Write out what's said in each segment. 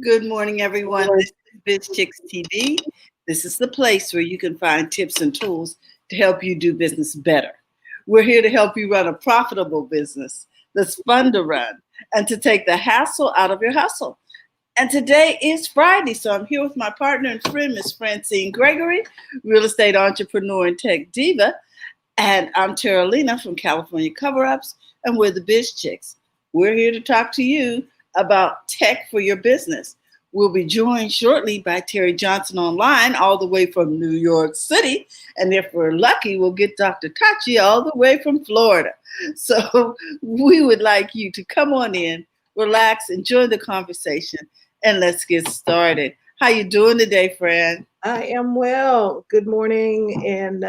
Good morning, everyone. This is Biz Chicks TV. This is the place where you can find tips and tools to help you do business better. We're here to help you run a profitable business that's fun to run and to take the hassle out of your hustle. And today is Friday, so I'm here with my partner and friend, Miss Francine Gregory, real estate entrepreneur and tech diva. And I'm Terralina from California Cover Ups, and we're the Biz Chicks. We're here to talk to you about tech for your business. We'll be joined shortly by Terry Johnson online, all the way from New York City. And if we're lucky, we'll get Dr. Tachi all the way from Florida. So we would like you to come on in, relax, enjoy the conversation, and let's get started. How you doing today, Fran? I am well. Good morning and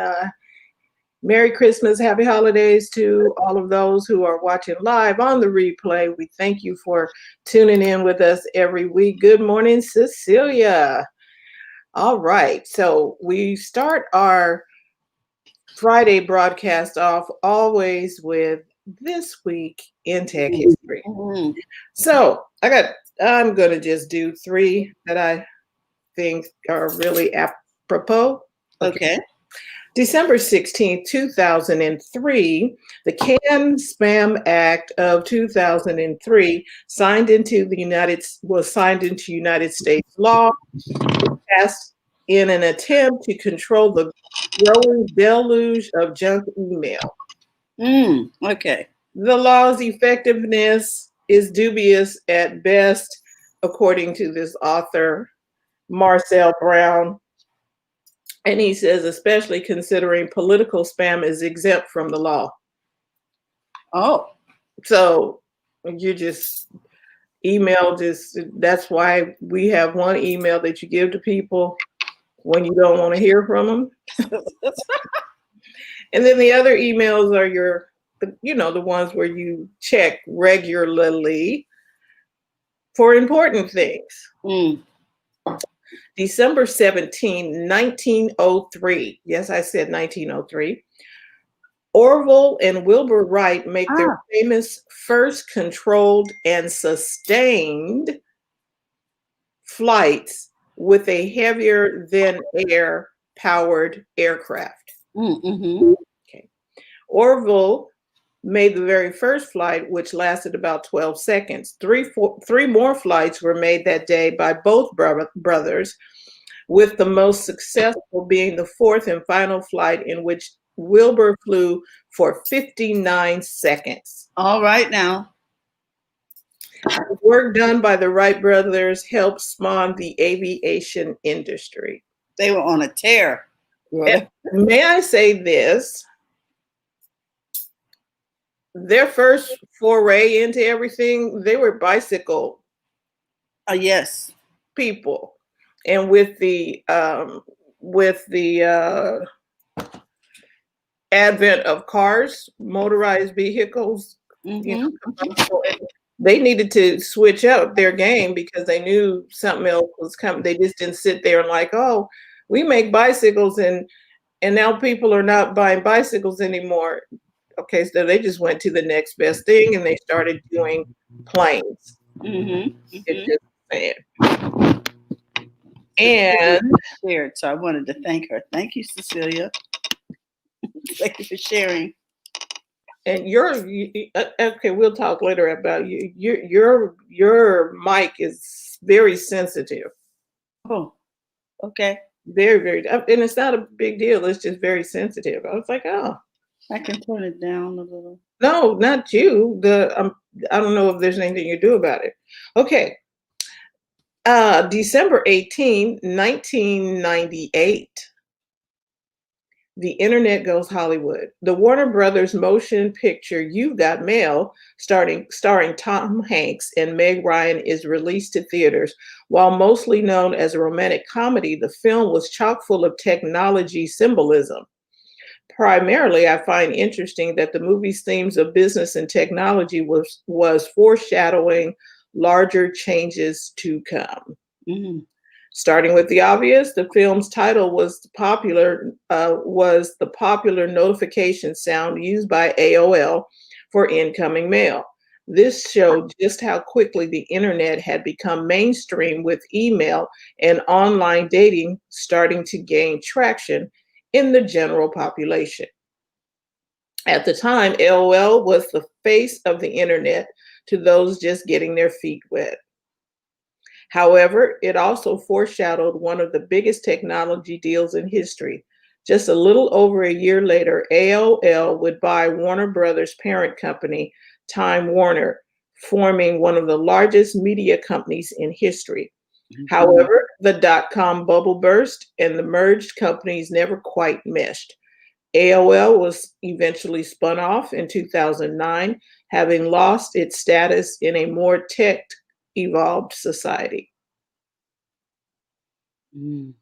Merry Christmas, Happy Holidays to all of those who are watching live on the replay. We thank you for tuning in with us every week. Good morning, Cecilia. All right, so we start our Friday broadcast off always with this week in tech history. Mm-hmm. So I'm going to just do three that I think are really apropos. Okay. December 16, 2003, the CAN-SPAM Act of 2003 was signed into United States law, passed in an attempt to control the growing deluge of junk email. Okay. The law's effectiveness is dubious at best, according to this author, Marcel Brown. And he says, especially considering political spam is exempt from the law. Oh. So you just that's why we have one email that you give to people when you don't want to hear from them. And then the other emails are the ones where you check regularly for important things. December 17, 1903. Yes, I said 1903. Orville and Wilbur Wright make their famous first controlled and sustained flights with a heavier than air powered aircraft. Mm-hmm. Okay. Orville made the very first flight, which lasted about 12 seconds. Three more flights were made that day by both brothers, with the most successful being the fourth and final flight, in which Wilbur flew for 59 seconds. All right now. The work done by the Wright brothers helped spawn the aviation industry. They were on a tear. May I say this? Their first foray into everything, they were bicycle yes, people. And with the advent of cars, motorized vehicles, they needed to switch up their game because they knew something else was coming. They just didn't sit there and like, oh, we make bicycles and now people are not buying bicycles anymore. Okay, so they just went to the next best thing and they started doing planes. It's just saying. And shared, so I wanted to thank her. Thank you, Cecilia. Thank you for sharing. And okay, we'll talk later about you. Your mic is very sensitive. Oh, okay. Very, very, and it's not a big deal. It's just very sensitive. I was like, oh. I can turn it down a little. No, not you. I don't know if there's anything you do about it. Okay. December 18, 1998. The Internet Goes Hollywood. The Warner Brothers motion picture You've Got Mail, starring Tom Hanks and Meg Ryan, is released to theaters. While mostly known as a romantic comedy, the film was chock full of technology symbolism. Primarily, I find interesting that the movie's themes of business and technology was foreshadowing larger changes to come. Starting with the obvious, the film's title was the popular notification sound used by AOL for incoming mail. This showed just how quickly the internet had become mainstream, with email and online dating starting to gain traction in the general population. At the time, AOL was the face of the internet to those just getting their feet wet. However, it also foreshadowed one of the biggest technology deals in history. Just a little over a year later, AOL would buy Warner Brothers' parent company, Time Warner, forming one of the largest media companies in history. Mhm. However, the dot-com bubble burst and the merged companies never quite meshed. AOL was eventually spun off in 2009, having lost its status in a more tech evolved society. Mm.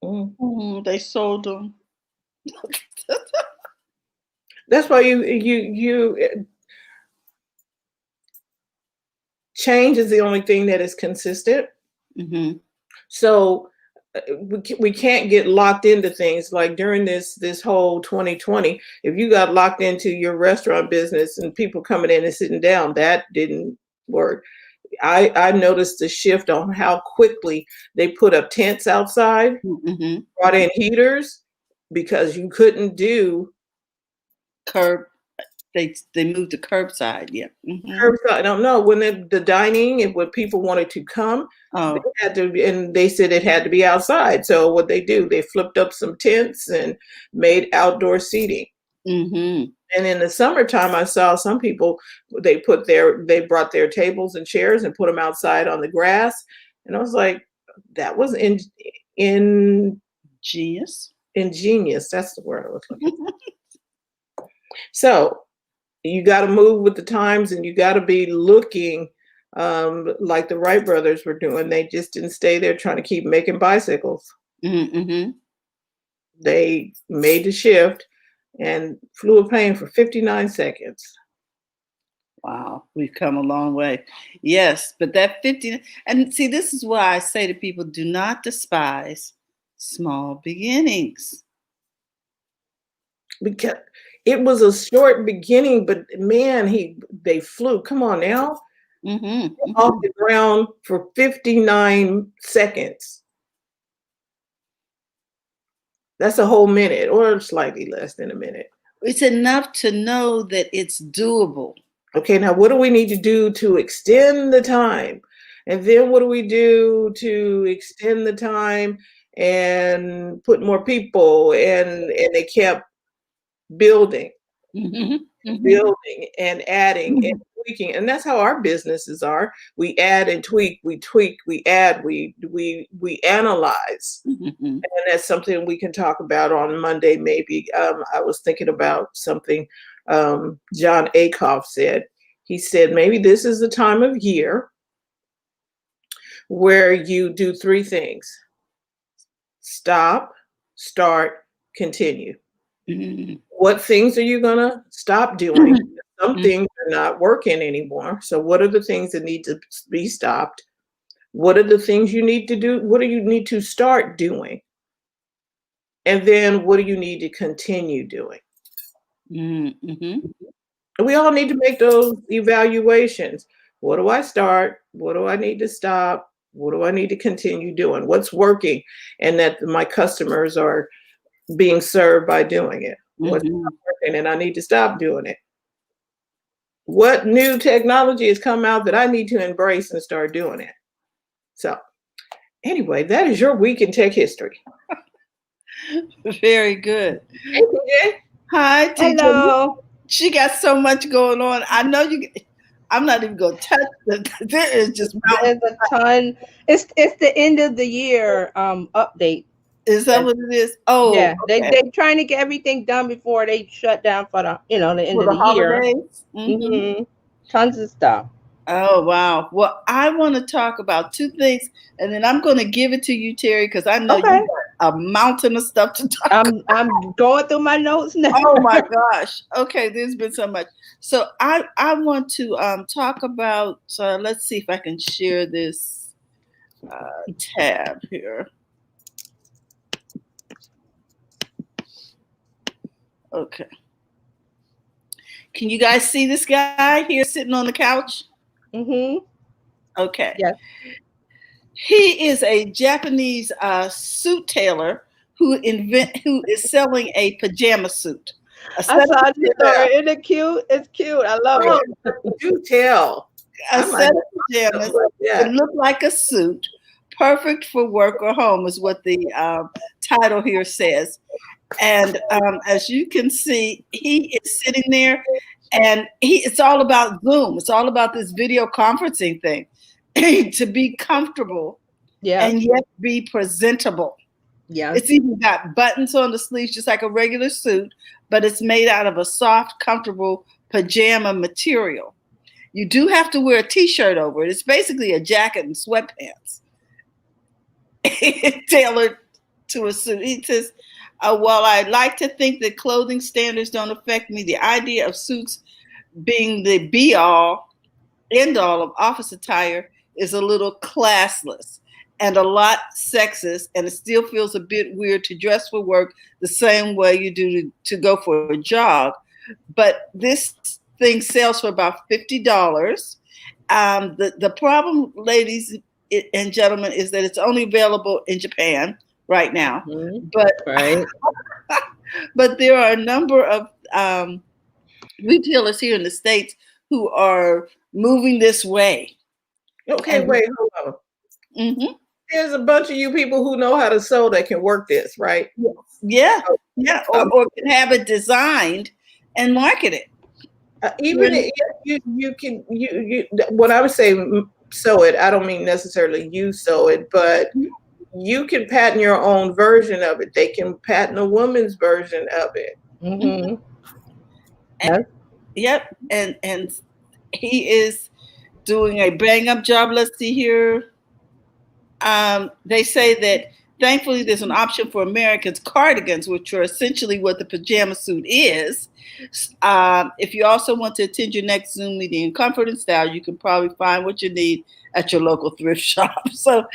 Mm. They sold them. That's why you change is the only thing that is consistent. Mhm. So we can't get locked into things like during this whole 2020. If you got locked into your restaurant business and people coming in and sitting down, that didn't work. I noticed the shift on how quickly they put up tents outside, Mhm. brought in heaters because you couldn't do Curb. They moved to curbside. Yeah. Mhm. curbside. I don't know when the dining and when people wanted to come, they Oh. had to, and they said it had to be outside. So what they do, they flipped up some tents and made outdoor seating. Mhm. And in the summertime, I saw some people they brought their tables and chairs and put them outside on the grass, and I was like, that was in Genius. ingenious. That's the word I was looking for. So you got to move with the times, and you got to be looking like the Wright brothers were doing. They just didn't stay there trying to keep making bicycles. Mhm. They made the shift and flew a plane for 59 seconds. Wow, we've come a long way. Yes, but that 50, and see, this is why I say to people, do not despise small beginnings. Because it was a short beginning, but man, they flew. Come on now, Mhm. off Mhm. the ground for 59 seconds. That's a whole minute, or slightly less than a minute. It's enough to know that it's doable. Okay, now what do we need to do to extend the time? And then what do we do to extend the time and put more people? And they kept building, Mhm. Mhm. building and adding and tweaking. And that's how our businesses are. We add and tweak, we add, we analyze. Mhm. And that's something we can talk about on Monday, maybe. I was thinking about something John Akoff said. He said, maybe this is the time of year where you do three things: stop, start, continue. Mhm. What things are you going to stop doing? Some Mhm. things are not working anymore. So, what are the things that need to be stopped? What are the things you need to do? What do you need to start doing? And then what do you need to continue doing? Mhm. We all need to make those evaluations. What do I start? What do I need to stop? What do I need to continue doing? What's working and that my customers are being served by doing it? What's not Mhm. working and I need to stop doing it? What new technology has come out that I need to embrace and start doing it? So, anyway, that is your week in tech history. Very good. Hey, TJ. Hi, TJ. Hello. She got so much going on. I know you. I'm not even going to touch it. There is just mountain. There's a ton. It's the end of the year update. Is that That what it is? Oh, yeah, okay. they trying to get everything done before they shut down for the end For of the the year. holidays. Hmm. Tons of stuff. Oh, wow. Well, I want to talk about two things, and then I'm going to give it to you, Terry, because I know Okay. you got a mountain of stuff to talk. I'm going through my notes now. Oh my gosh. Okay, there's been so much. So I want to talk about. Let's see if I can share this tab here. Okay. Can you guys see this guy here sitting on the couch? Mm-hmm. Okay. Yes. He is a Japanese suit tailor who is selling a pajama suit. I saw this story. Isn't it cute? It's cute. I love Oh, it. do tell. A I might set of pajamas like that that. look like a suit, perfect for work or home, is what the title here says. And as you can see, he is sitting there, and it's all about Zoom. It's all about this video conferencing thing to be comfortable Yeah. and yet be presentable. Yeah. It's even got buttons on the sleeves, just like a regular suit, but it's made out of a soft, comfortable pajama material. You do have to wear a t-shirt over it. It's basically a jacket and sweatpants tailored to a suit. He says, while I'd like to think that clothing standards don't affect me, the idea of suits being the be-all, end-all of office attire is a little classless and a lot sexist, and it still feels a bit weird to dress for work the same way you do to go for a jog. But this thing sells for about $50. The problem, ladies and gentlemen, is that it's only available in Japan right now. Mhm. But Right. but there are a number of retailers here in the States who are moving this way. Okay, And- wait, hold on. Mhm. There's a bunch of you people who know how to sew that can work this, right? Yeah, yeah, or can have it designed and market it. Even if you can when I would say sew it, I don't mean necessarily you sew it, but you can patent your own version of it. They can patent a woman's version of it. Mm-hmm. Yep, and he is doing a bang up job. Let's see here. They say that thankfully there's an option for Americans, cardigans, which are essentially what the pajama suit is. If you also want to attend your next Zoom meeting in comfort and style, you can probably find what you need at your local thrift shop. So,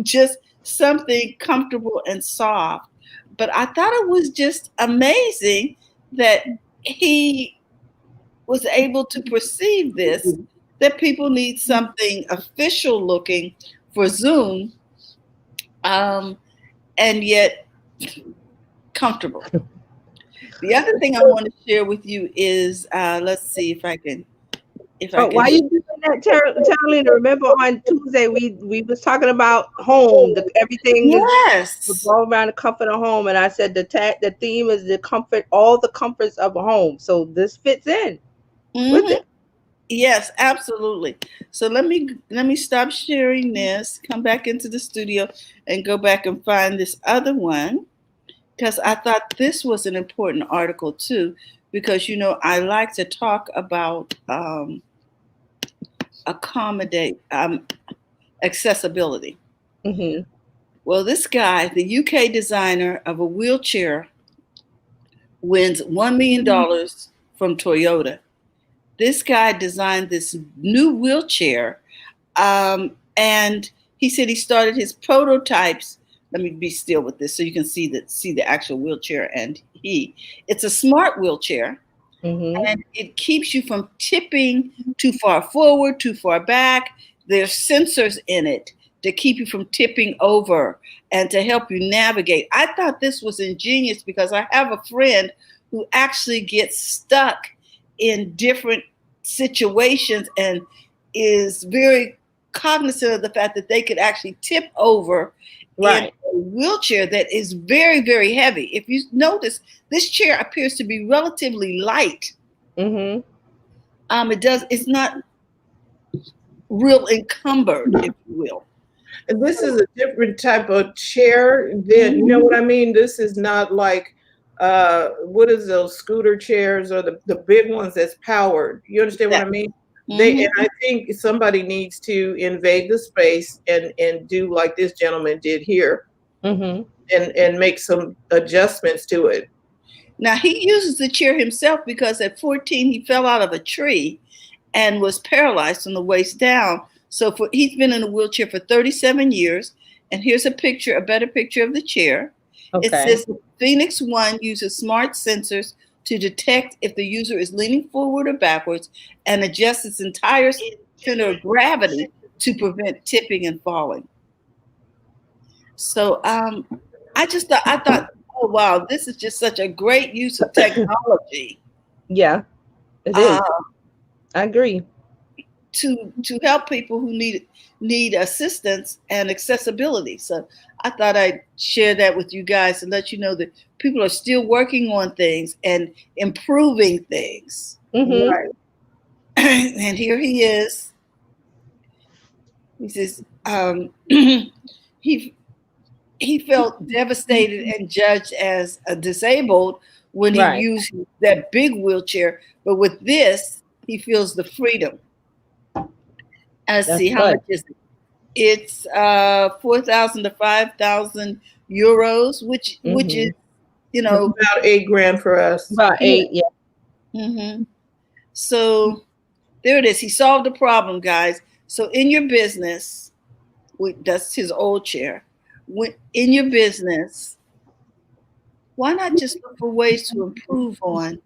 just something comfortable and soft. But I thought it was just amazing that he was able to perceive this, that people need something official looking for Zoom, and yet comfortable. The other thing I want to share with you is, let's see if I can. Why you doing that, Carolina? Remember on Tuesday we was talking about home. Everything Yes, is all around the comfort of home, and I said the theme is the comfort, all the comforts of a home. So this fits in with it. Yes, absolutely. So let me stop sharing this, come back into the studio, and go back and find this other one, because I thought this was an important article too, because I like to talk about accessibility. Mm-hmm. Well, this guy, the UK designer of a wheelchair, wins $1 million from Toyota. This guy designed this new wheelchair, and he said he started his prototypes. Let me be still with this so you can see the actual wheelchair. And it's a smart wheelchair, and it keeps you from tipping too far forward, too far back. There's sensors in it to keep you from tipping over and to help you navigate. I thought this was ingenious because I have a friend who actually gets stuck in different situations and is very cognizant of the fact that they could actually tip over in a wheelchair that is very, very heavy. If you notice, this chair appears to be relatively light. It's not real encumbered, if you will. And this is a different type of chair than, you know what I mean? This is not like what is those scooter chairs or the big ones that's powered. You understand what I mean? And I think somebody needs to invade the space and do like this gentleman did here, and make some adjustments to it. Now he uses the chair himself because at 14 he fell out of a tree and was paralyzed from the waist down. So he's been in a wheelchair for 37 years. And here's a better picture of the chair. It says Phoenix One uses smart sensors to detect if the user is leaning forward or backwards and adjust its entire center of gravity to prevent tipping and falling. So I thought, oh wow, this is just such a great use of technology. Yeah, it is. I agree. To help people who need assistance and accessibility. So I thought I'd share that with you guys and let you know that people are still working on things and improving things. Mhm. Right. And here he is. He says he felt devastated and judged as a disabled when he Right. used that big wheelchair, but with this, he feels the freedom. That's See, how good. much is it? It's 4,000 to 5,000 euros, which is, you know, About $8,000 for us. About 8, yeah. mhm. So there it is. He solved the problem, guys. So in your business, that's his old chair. In your business, why not just look for ways to improve on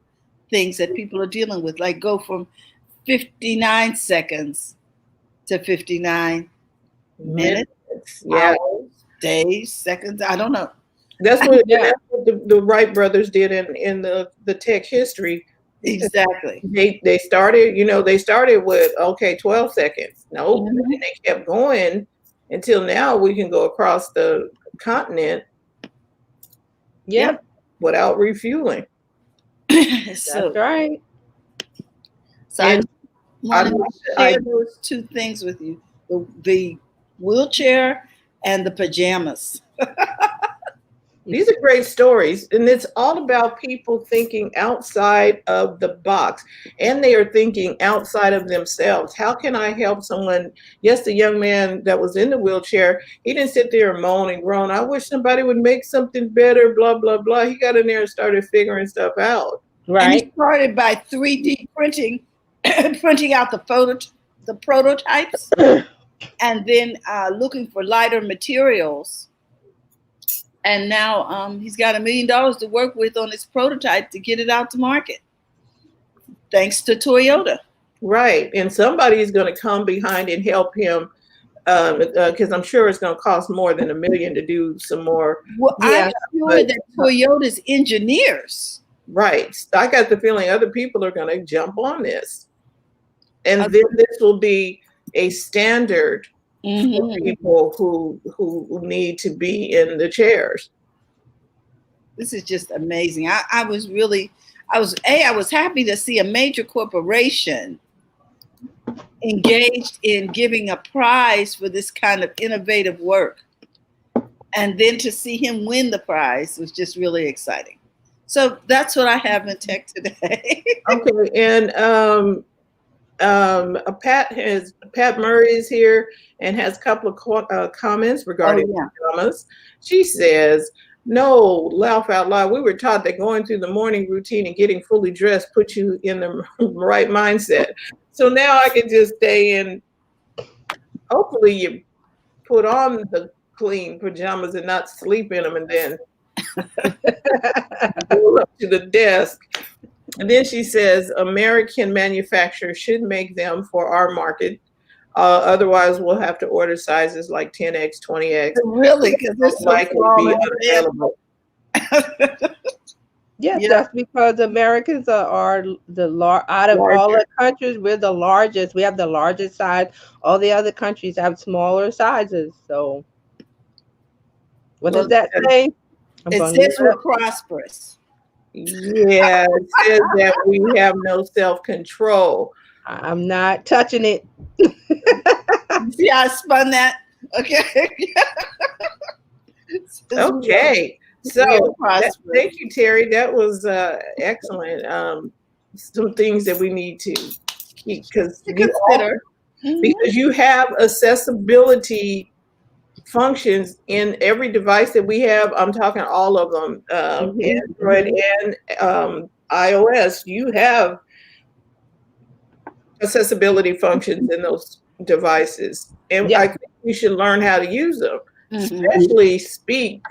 things that people are dealing with, like go from 59 seconds to 59 minutes, Yeah. hours, days, seconds. I don't know. That's what, Yeah. that's what the Wright brothers did in the tech history. Exactly. They started, they started with, okay, 12 seconds. Nope. Mhm. And they kept going until now we can go across the continent Yeah. without refueling. So, That's right. so I And wanted to I- share those two things with you: the wheelchair and the pajamas. These are great stories, and it's all about people thinking outside of the box, and they are thinking outside of themselves. How can I help someone? Yes, the young man that was in the wheelchair, he didn't sit there and moan and groan, I wish somebody would make something better, blah, blah, blah. He got in there and started figuring stuff out. And Right. he started by 3D printing, printing out the prototypes, and then looking for lighter materials. And now he's got $1 million to work with on his prototype to get it out to market, thanks to Toyota. Right. And somebody's going to come behind and help him, because I'm sure it's going to cost more than $1 million to do some more. Well, Yeah, I'm sure that Toyota's engineers. Right. I got the feeling other people are going to jump on this. And Okay. then this will be a standard for Mhm. people who need to be in the chairs. This is just amazing. I was happy to see a major corporation engaged in giving a prize for this kind of innovative work. And then to see him win the prize was just really exciting. So that's what I have in tech today. Okay, and Pat Murray is here and has a couple of comments regarding pajamas. She says, "No, laugh out loud. We were taught that going through the morning routine and getting fully dressed put you in the right mindset. So now I can just stay in. Hopefully, you put on the clean pajamas and not sleep in them, and then go up to the desk." And then she says, American manufacturers should make them for our market. Otherwise, we'll have to order sizes like 10X, 20X. Really? Because they're so Likely be unavailable. Yes, Yeah. that's because Americans are out of all the countries, we're the largest. We have the largest size. All the other countries have smaller sizes. So what does that say? It says we're prosperous. Yeah, it says that we have no self-control. I'm not touching it. See how I spun that? Okay. Okay. So thank you, Terry. That was excellent. Some things that we need to keep because you have accessibility functions in every device that we have. I'm talking all of them, Android and iOS. You have accessibility functions in those devices, and I think we should learn how to use them, especially speak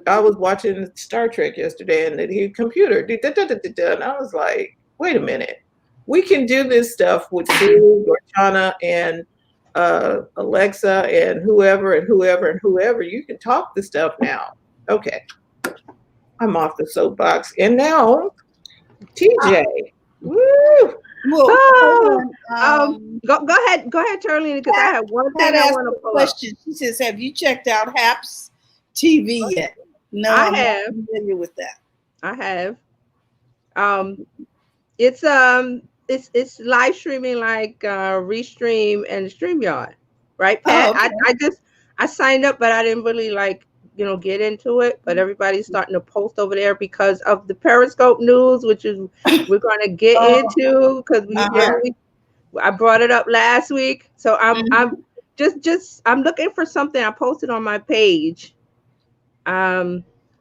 I was watching Star Trek yesterday, and the computer, and I was like, wait a minute, we can do this stuff with Siri, Cortana, and Alexa, and whoever and whoever and whoever. You can talk the stuff now. Okay, I'm off the soapbox, and now TJ. Woo! Well, go ahead, Charlene, because I have one thing I want to pull up. She says, "Have you checked out HAPS TV yet?" No, I I'm have. not familiar with that. I have. It's live streaming like Restream and StreamYard, right, Pat? Oh, okay. I signed up, but I didn't really get into it. But everybody's starting to post over there because of the Periscope news, which is we're going to get into because I brought it up last week. So I'm I'm looking for something. I posted on my page.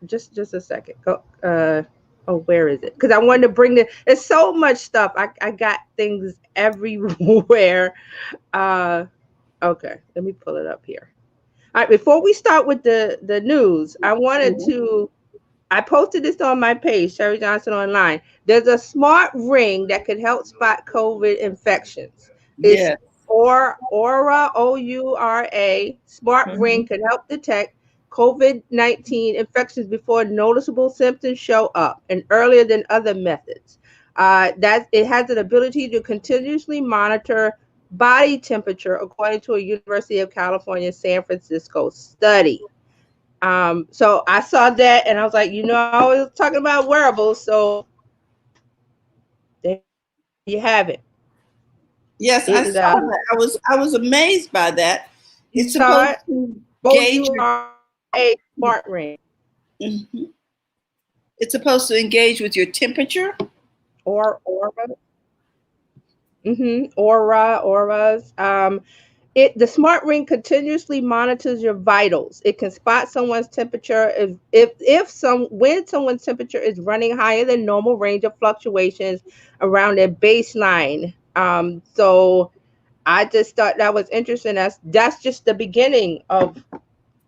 Just a second. Go. Where is it? Because I wanted to bring there's so much stuff. I got things everywhere. Okay, let me pull it up here. All right, before we start with the news, I wanted I posted this on my page, Sherry Johnson Online. There's a smart ring that can help spot COVID infections. It's Oura, OURA. Smart ring can help detect COVID-19 infections before noticeable symptoms show up and earlier than other methods. That it has an ability to continuously monitor body temperature, according to a University of California, San Francisco study. So I saw that and I was like, I was talking about wearables, so there you have it. Yes, I saw that. I was amazed by that. It's supposed to gauge a smart ring. Mm-hmm. It's supposed to engage with your temperature or auras. The smart ring continuously monitors your vitals. It can spot someone's temperature when someone's temperature is running higher than normal range of fluctuations around their baseline. So I just thought that was interesting. That's just the beginning of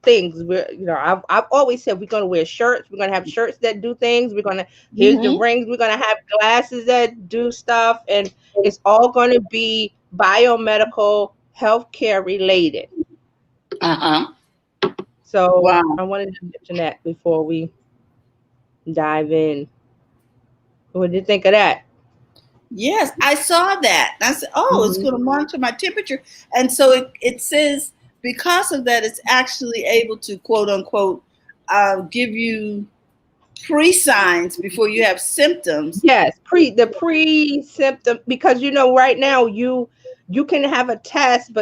things. I've always said we're going to wear shirts. We're going to have shirts that do things. Here's the rings. We're going to have glasses that do stuff, and it's all going to be biomedical healthcare related. So I wanted to mention that before we dive in. What did you think of that? Yes, I saw that. I said, it's going to monitor my temperature. And so it says because of that, it's actually able to, quote unquote, give you pre-signs before you have symptoms. Yes, the pre-symptom, because right now you can have a test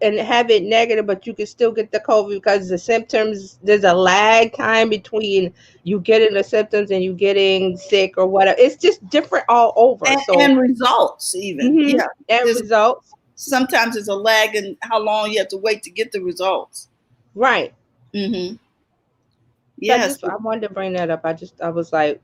and have it negative, but you can still get the COVID because the symptoms, there's a lag time between you getting the symptoms and you getting sick or whatever. It's just different all over. And results even. Yeah. And results. Sometimes there's a lag in how long you have to wait to get the results. Right. Mm-hmm. Yes. I wanted to bring that up. I was like,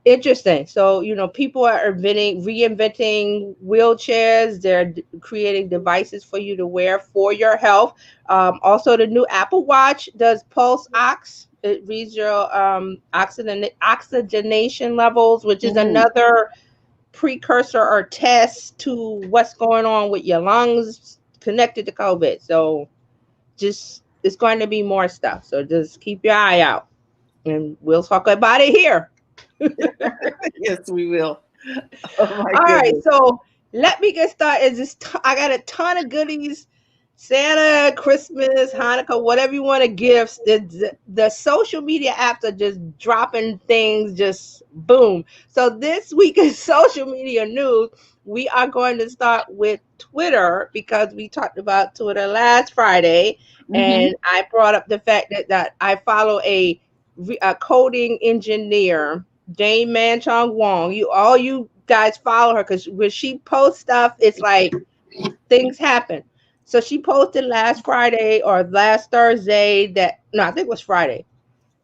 interesting. So, people are reinventing wheelchairs. They're creating devices for you to wear for your health. Also, the new Apple Watch does pulse ox. It reads your oxygenation levels, which is another precursor or test to what's going on with your lungs connected to COVID. So it's going to be more stuff. So just keep your eye out and we'll talk about it here. Yes, we will. All right, so let me get started. I got a ton of goodies. Santa, Christmas, Hanukkah, whatever you want to give. The social media apps are just dropping things, just boom. So this week in social media news, we are going to start with Twitter because we talked about Twitter last Friday. And I brought up the fact that I follow a coding engineer, Jane Manchong Wong. All you guys follow her because when she posts stuff, it's like things happen. So she posted last Friday or last Thursday I think it was Friday,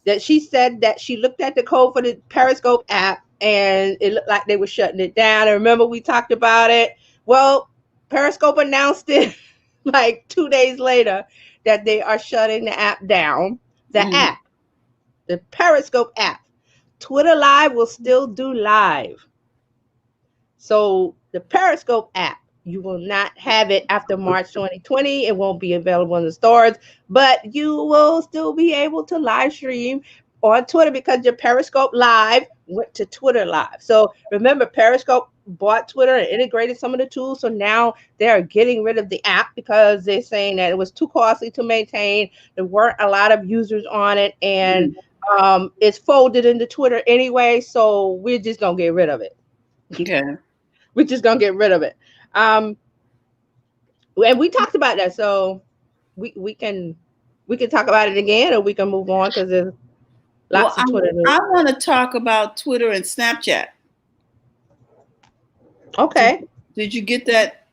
that she said that she looked at the code for the Periscope app and it looked like they were shutting it down. And remember we talked about it? Well, Periscope announced it like 2 days later that they are shutting the app down. The app. the Periscope app. Twitter Live will still do live. So the Periscope app, you will not have it after March 2020. It won't be available in the stores, but you will still be able to live stream on Twitter because your Periscope Live went to Twitter Live. So remember, Periscope bought Twitter and integrated some of the tools. So now they're getting rid of the app because they're saying that it was too costly to maintain. There weren't a lot of users on it, and it's folded into Twitter anyway. So we're just gonna get rid of it. Okay. We're just gonna get rid of it. And we talked about that, so we can talk about it again, or we can move on because there's lots of Twitter news. I want to talk about Twitter and Snapchat. Okay. Did you get that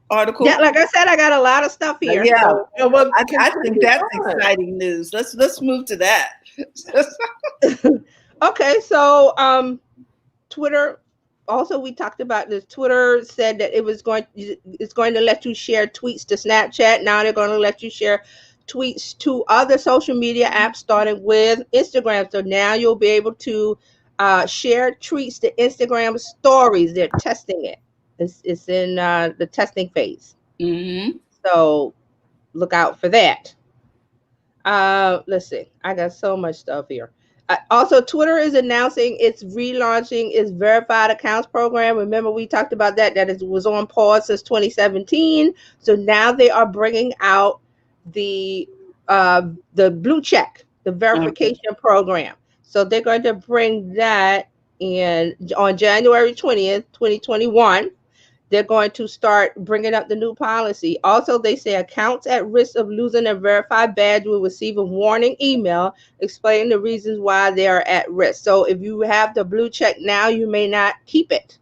article? Yeah, like I said, I got a lot of stuff here. Yeah, so, well, I think that's exciting news. Let's move to that. Okay, so Twitter. Also, we talked about this. Twitter said that it's going to let you share tweets to Snapchat. Now they're going to let you share tweets to other social media apps, starting with Instagram. So now you'll be able to share tweets to Instagram stories. They're testing it. It's in the testing phase. Mm-hmm. So look out for that. Let's see. I got so much stuff here. Also, Twitter is announcing it's relaunching its verified accounts program. Remember, we talked about that it was on pause since 2017. So now they are bringing out the blue check, the verification program. So they're going to bring that in on January 20th, 2021. They're going to start bringing up the new policy. Also, they say accounts at risk of losing a verified badge will receive a warning email explaining the reasons why they are at risk. So if you have the blue check now, you may not keep it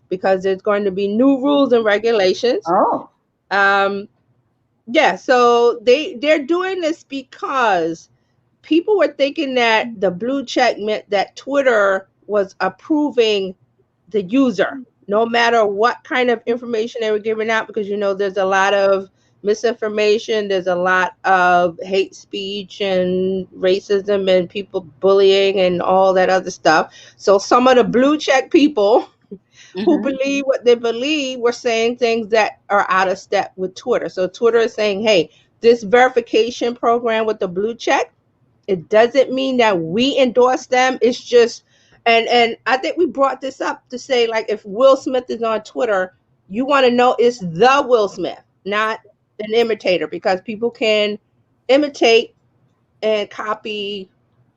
because there's going to be new rules and regulations. Oh. Yeah, so they're doing this because people were thinking that the blue check meant that Twitter was approving the user, no matter what kind of information they were giving out, because there's a lot of misinformation, there's a lot of hate speech and racism and people bullying and all that other stuff. So some of the blue check people who believe what they believe were saying things that are out of step with Twitter. So Twitter is saying, hey, this verification program with the blue check, it doesn't mean that we endorse them. It's just And I think we brought this up to say, like, if Will Smith is on Twitter, you want to know it's the Will Smith, not an imitator, because people can imitate and copy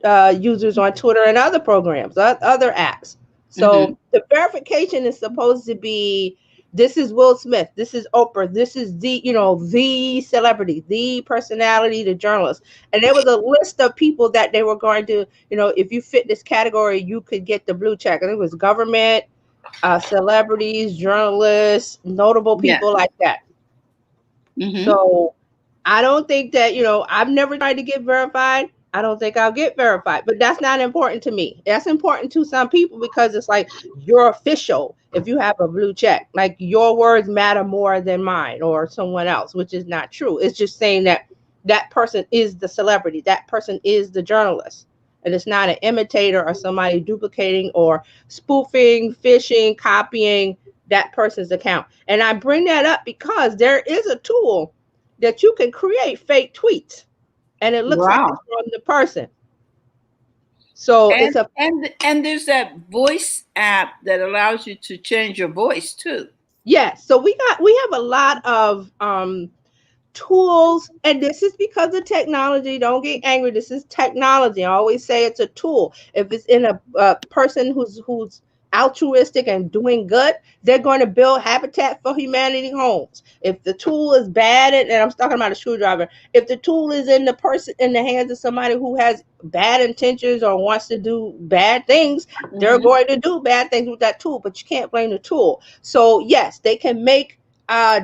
users on Twitter and other programs, other apps. So the verification is supposed to be, this is Will Smith, this is Oprah, this is the celebrity, the personality, the journalist. And there was a list of people that they were going to, if you fit this category, you could get the blue check. And it was government, celebrities, journalists, notable people like that. So I don't think that, I've never tried to get verified. I don't think I'll get verified, but that's not important to me. That's important to some people because it's like you're official if you have a blue check. Like your words matter more than mine or someone else, which is not true. It's just saying that that person is the celebrity, that person is the journalist, and it's not an imitator or somebody duplicating or spoofing, phishing, copying that person's account. And I bring that up because there is a tool that you can create fake tweets. And it looks like it's from the person. So and there's that voice app that allows you to change your voice too. Yes. So we have a lot of tools, and this is because of technology. Don't get angry. This is technology. I always say it's a tool. If it's in a person who's altruistic and doing good, they're going to build Habitat for Humanity homes. If the tool is bad, and I'm talking about a screwdriver, if the tool is in the hands of somebody who has bad intentions or wants to do bad things, they're going to do bad things with that tool, but you can't blame the tool. So yes, they can make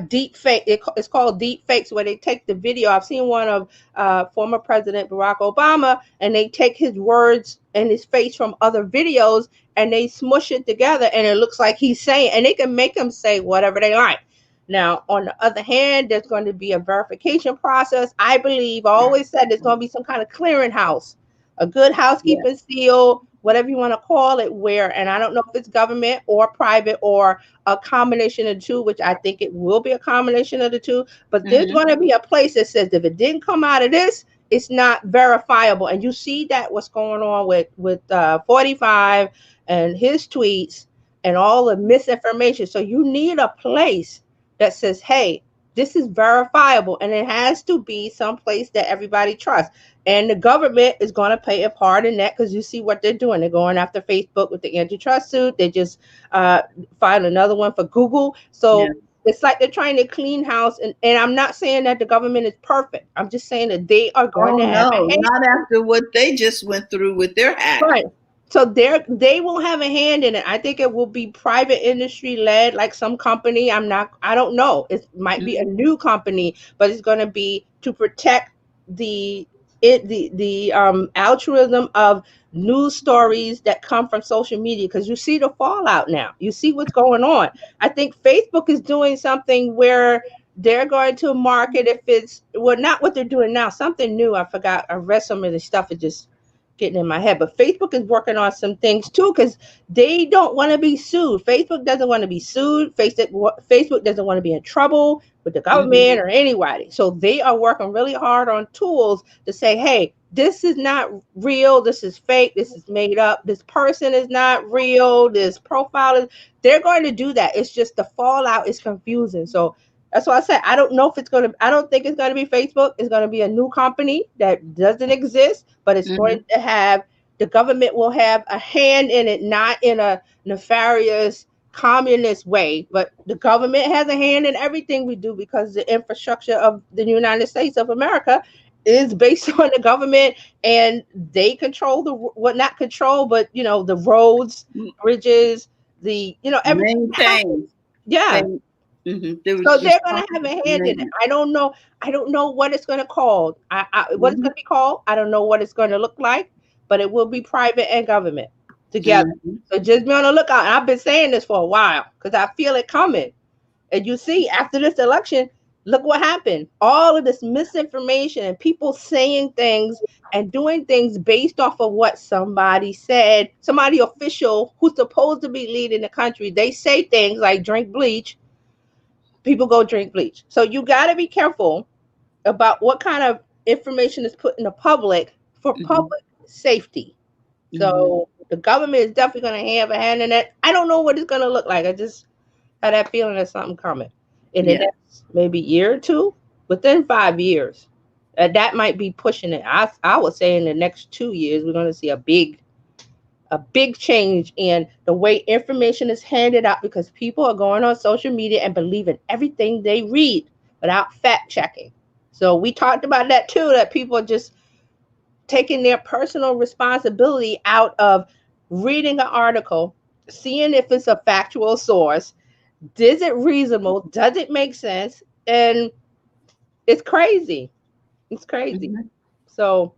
deep fake. It's called deep fakes, where they take the video. I've seen one of former President Barack Obama, and they take his words and his face from other videos and they smush it together and it looks like he's saying, and they can make him say whatever they like. Now, on the other hand, there's going to be a verification process. I always said there's going to be some kind of clearinghouse A good housekeeping seal, whatever you want to call it, where, and I don't know if it's government or private or a combination of the two, which I think it will be a combination of the two, but there's going to be a place that says if it didn't come out of this, it's not verifiable. And you see that what's going on with 45 and his tweets and all the misinformation. So you need a place that says, hey, this is verifiable, and it has to be someplace that everybody trusts. And the government is going to play a part in that, because you see what they're doing. They're going after Facebook with the antitrust suit. They just filed another one for Google. So it's like they're trying to clean house. And I'm not saying that the government is perfect. I'm just saying that they are going to have a hand. Not after what they just went through with their hack. Right. So they will have a hand in it. I think it will be private industry led, like some company. I don't know. It might be a new company, but it's going to be to protect the altruism of news stories that come from social media, because you see the fallout now. You see what's going on. I think Facebook is doing something where they're going to market, if it's, well, not what they're doing now, something new. I forgot. I read some of the stuff. It just getting in my head, but Facebook is working on some things too, because they don't want to be sued. Facebook doesn't want to be sued. Facebook doesn't want to be in trouble with the government or anybody. So they are working really hard on tools to say, hey, this is not real. This is fake. This is made up. This person is not real. This profile is. They're going to do that. It's just the fallout is confusing. So that's why I said I don't know if it's going to. I don't think it's going to be Facebook. It's going to be a new company that doesn't exist, but it's going to have, the government will have a hand in it, not in a nefarious communist way, but the government has a hand in everything we do, because the infrastructure of the United States of America is based on the government, and they control not control, but the roads, bridges, everything. Maintain. Yeah. So they're going to have a hand in it. I don't know what it's going to call. What it's going to be called. I don't know what it's going to look like, but it will be private and government together. So just be on the lookout. And I've been saying this for a while, because I feel it coming. And you see, after this election, look what happened. All of this misinformation and people saying things and doing things based off of what somebody said, somebody official who's supposed to be leading the country. They say things like drink bleach. People go drink bleach. So you got to be careful about what kind of information is put in the public for public safety. So the government is definitely going to have a hand in that. I don't know what it's going to look like. I just had that feeling there's something coming in the next maybe year or two, within 5 years. That might be pushing it. I would say in the next 2 years, we're going to see a big change in the way information is handed out, because people are going on social media and believing everything they read without fact checking. So we talked about that too, that people are just taking their personal responsibility out of reading an article, seeing if it's a factual source. Is it reasonable? Does it make sense? And it's crazy. It's crazy. So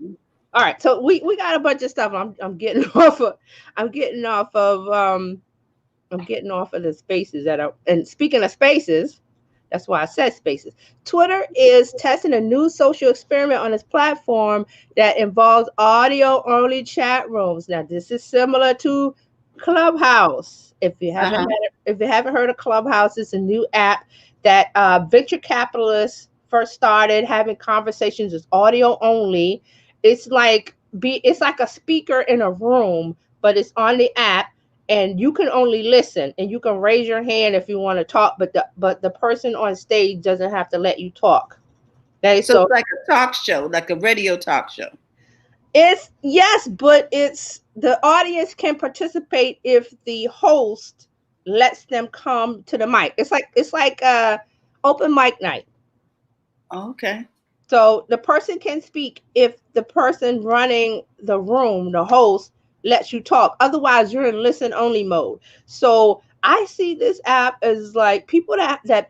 all right, so we got a bunch of stuff. I'm getting off of the spaces and speaking of spaces, that's why I said spaces. Twitter is testing a new social experiment on its platform that involves audio-only chat rooms. Now, this is similar to Clubhouse. If you haven't heard of Clubhouse, it's a new app that venture capitalists first started having conversations. It's audio only. It's like a speaker in a room, but it's on the app, and you can only listen, and you can raise your hand if you want to talk, but the person on stage doesn't have to let you talk. Okay, so it's like a talk show, like a radio talk show. But the audience can participate if the host lets them come to the mic. It's like open mic night. Okay. So the person can speak if the person running the room, the host, lets you talk. Otherwise, you're in listen only mode. So I see this app as like people that have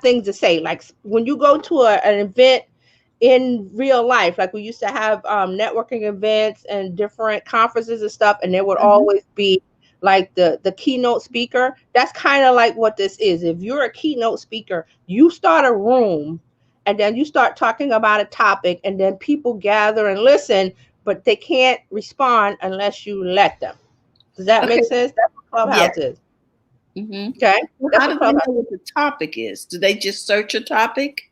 things to say. Like when you go to an event in real life, like we used to have networking events and different conferences and stuff, and there would always be like the keynote speaker. That's kind of like what this is. If you're a keynote speaker, you start a room and then you start talking about a topic, and then people gather and listen, but they can't respond unless you let them. Does that make sense? That's what Clubhouse is. Mm-hmm. Okay. How do they know what the topic is? Do they just search a topic?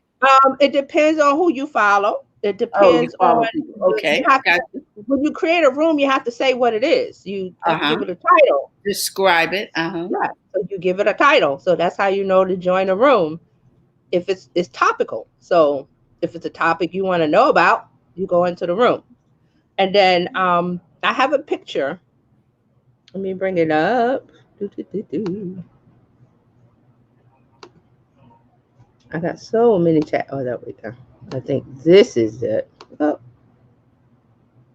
It depends on who you follow. It depends on okay. When you create a room, you have to say what it is. You have to give it a title. Describe it. Yeah. So you give it a title. So that's how you know to join a room. If it's topical. So if it's a topic you want to know about, you go into the room. And then I have a picture. Let me bring it up. I got so many chat. Oh, there we go. I think this is it. Oh,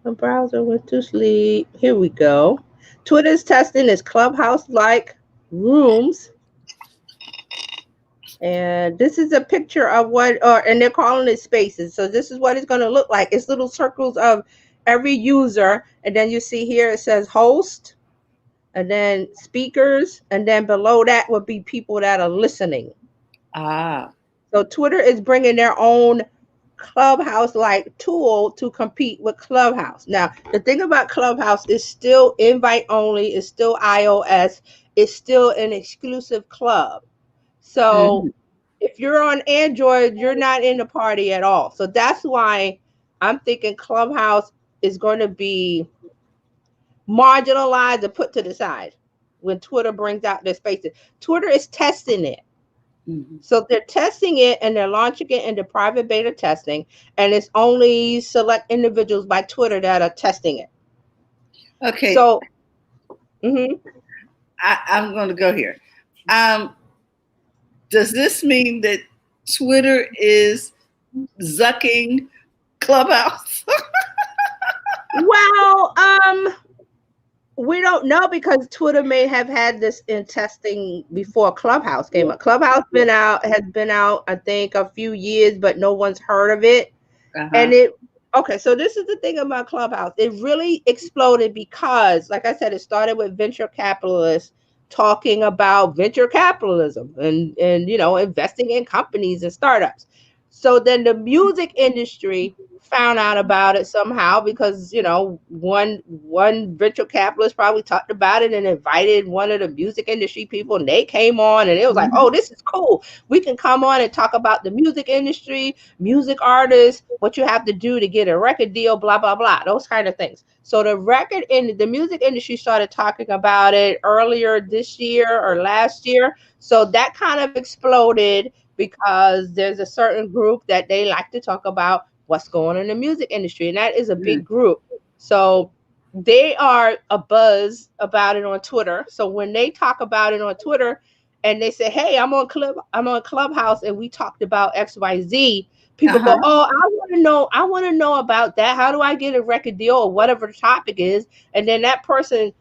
my browser went to sleep. Here we go. Twitter's testing its Clubhouse-like rooms. And this is a picture of and they're calling it spaces. So this is what it's going to look like. It's little circles of every user. And then you see here, it says host, and then speakers. And then below that would be people that are listening. So Twitter is bringing their own Clubhouse-like tool to compete with Clubhouse. Now, the thing about Clubhouse is still invite only, it's still iOS, it's still an exclusive club. So if you're on Android, you're not in the party at all. So that's why I'm thinking Clubhouse is going to be marginalized and put to the side when Twitter brings out their spaces. Twitter is testing it. So they're testing it and they're launching it into private beta testing, and it's only select individuals by Twitter that are testing it. Okay. So I'm going to go here. Does this mean that Twitter is zucking Clubhouse? Well, we don't know, because Twitter may have had this in testing before Clubhouse came out. Clubhouse has been out, I think, a few years, but no one's heard of it. And so this is the thing about Clubhouse. It really exploded because, like I said, it started with venture capitalists talking about venture capitalism and investing in companies and startups. So then the music industry found out about it somehow, because one venture capitalist probably talked about it and invited one of the music industry people, and they came on, and it was like, oh, this is cool. We can come on and talk about the music industry, music artists, what you have to do to get a record deal, blah blah blah, those kind of things. So the music industry started talking about it earlier this year or last year. So that kind of exploded, because there's a certain group that they like to talk about what's going on in the music industry, and that is a big group. So they are a buzz about it on Twitter. So when they talk about it on Twitter and they say, hey, I'm on Clubhouse and we talked about XYZ, people go, oh, I want to know about that. How do I get a record deal, or whatever the topic is? And then that person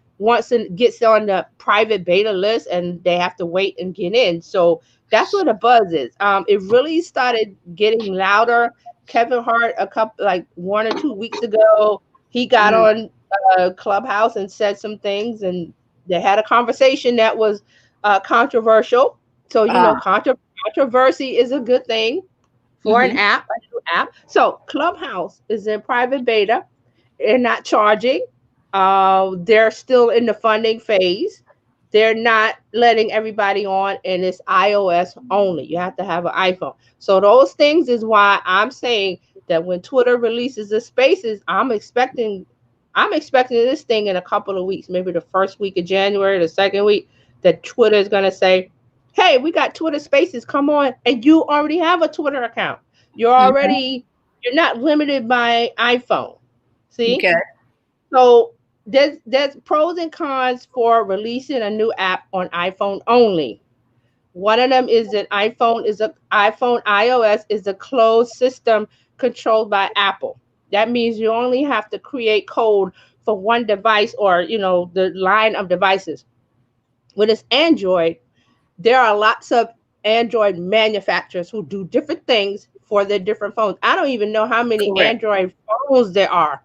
gets on the private beta list, and they have to wait and get in. So that's what a buzz is. It really started getting louder. Kevin Hart, 1 or 2 weeks ago, he got on Clubhouse and said some things, and they had a conversation that was controversial. So controversy is a good thing for an app, a new app. So Clubhouse is in private beta. They're not charging. They're still in the funding phase. They're not letting everybody on, and it's iOS only. You have to have an iPhone. So those things is why I'm saying that when Twitter releases the spaces, I'm expecting this thing in a couple of weeks, maybe the first week of January, the second week, that Twitter is going to say, hey, we got Twitter spaces, come on. And you already have a Twitter account. You're not limited by iPhone. See? Okay. So there's pros and cons for releasing a new app on iPhone only. One of them is that iOS is a closed system controlled by Apple. That means you only have to create code for one device, or the line of devices. When it's Android, there are lots of Android manufacturers who do different things for their different phones. I don't even know how many Android phones there are.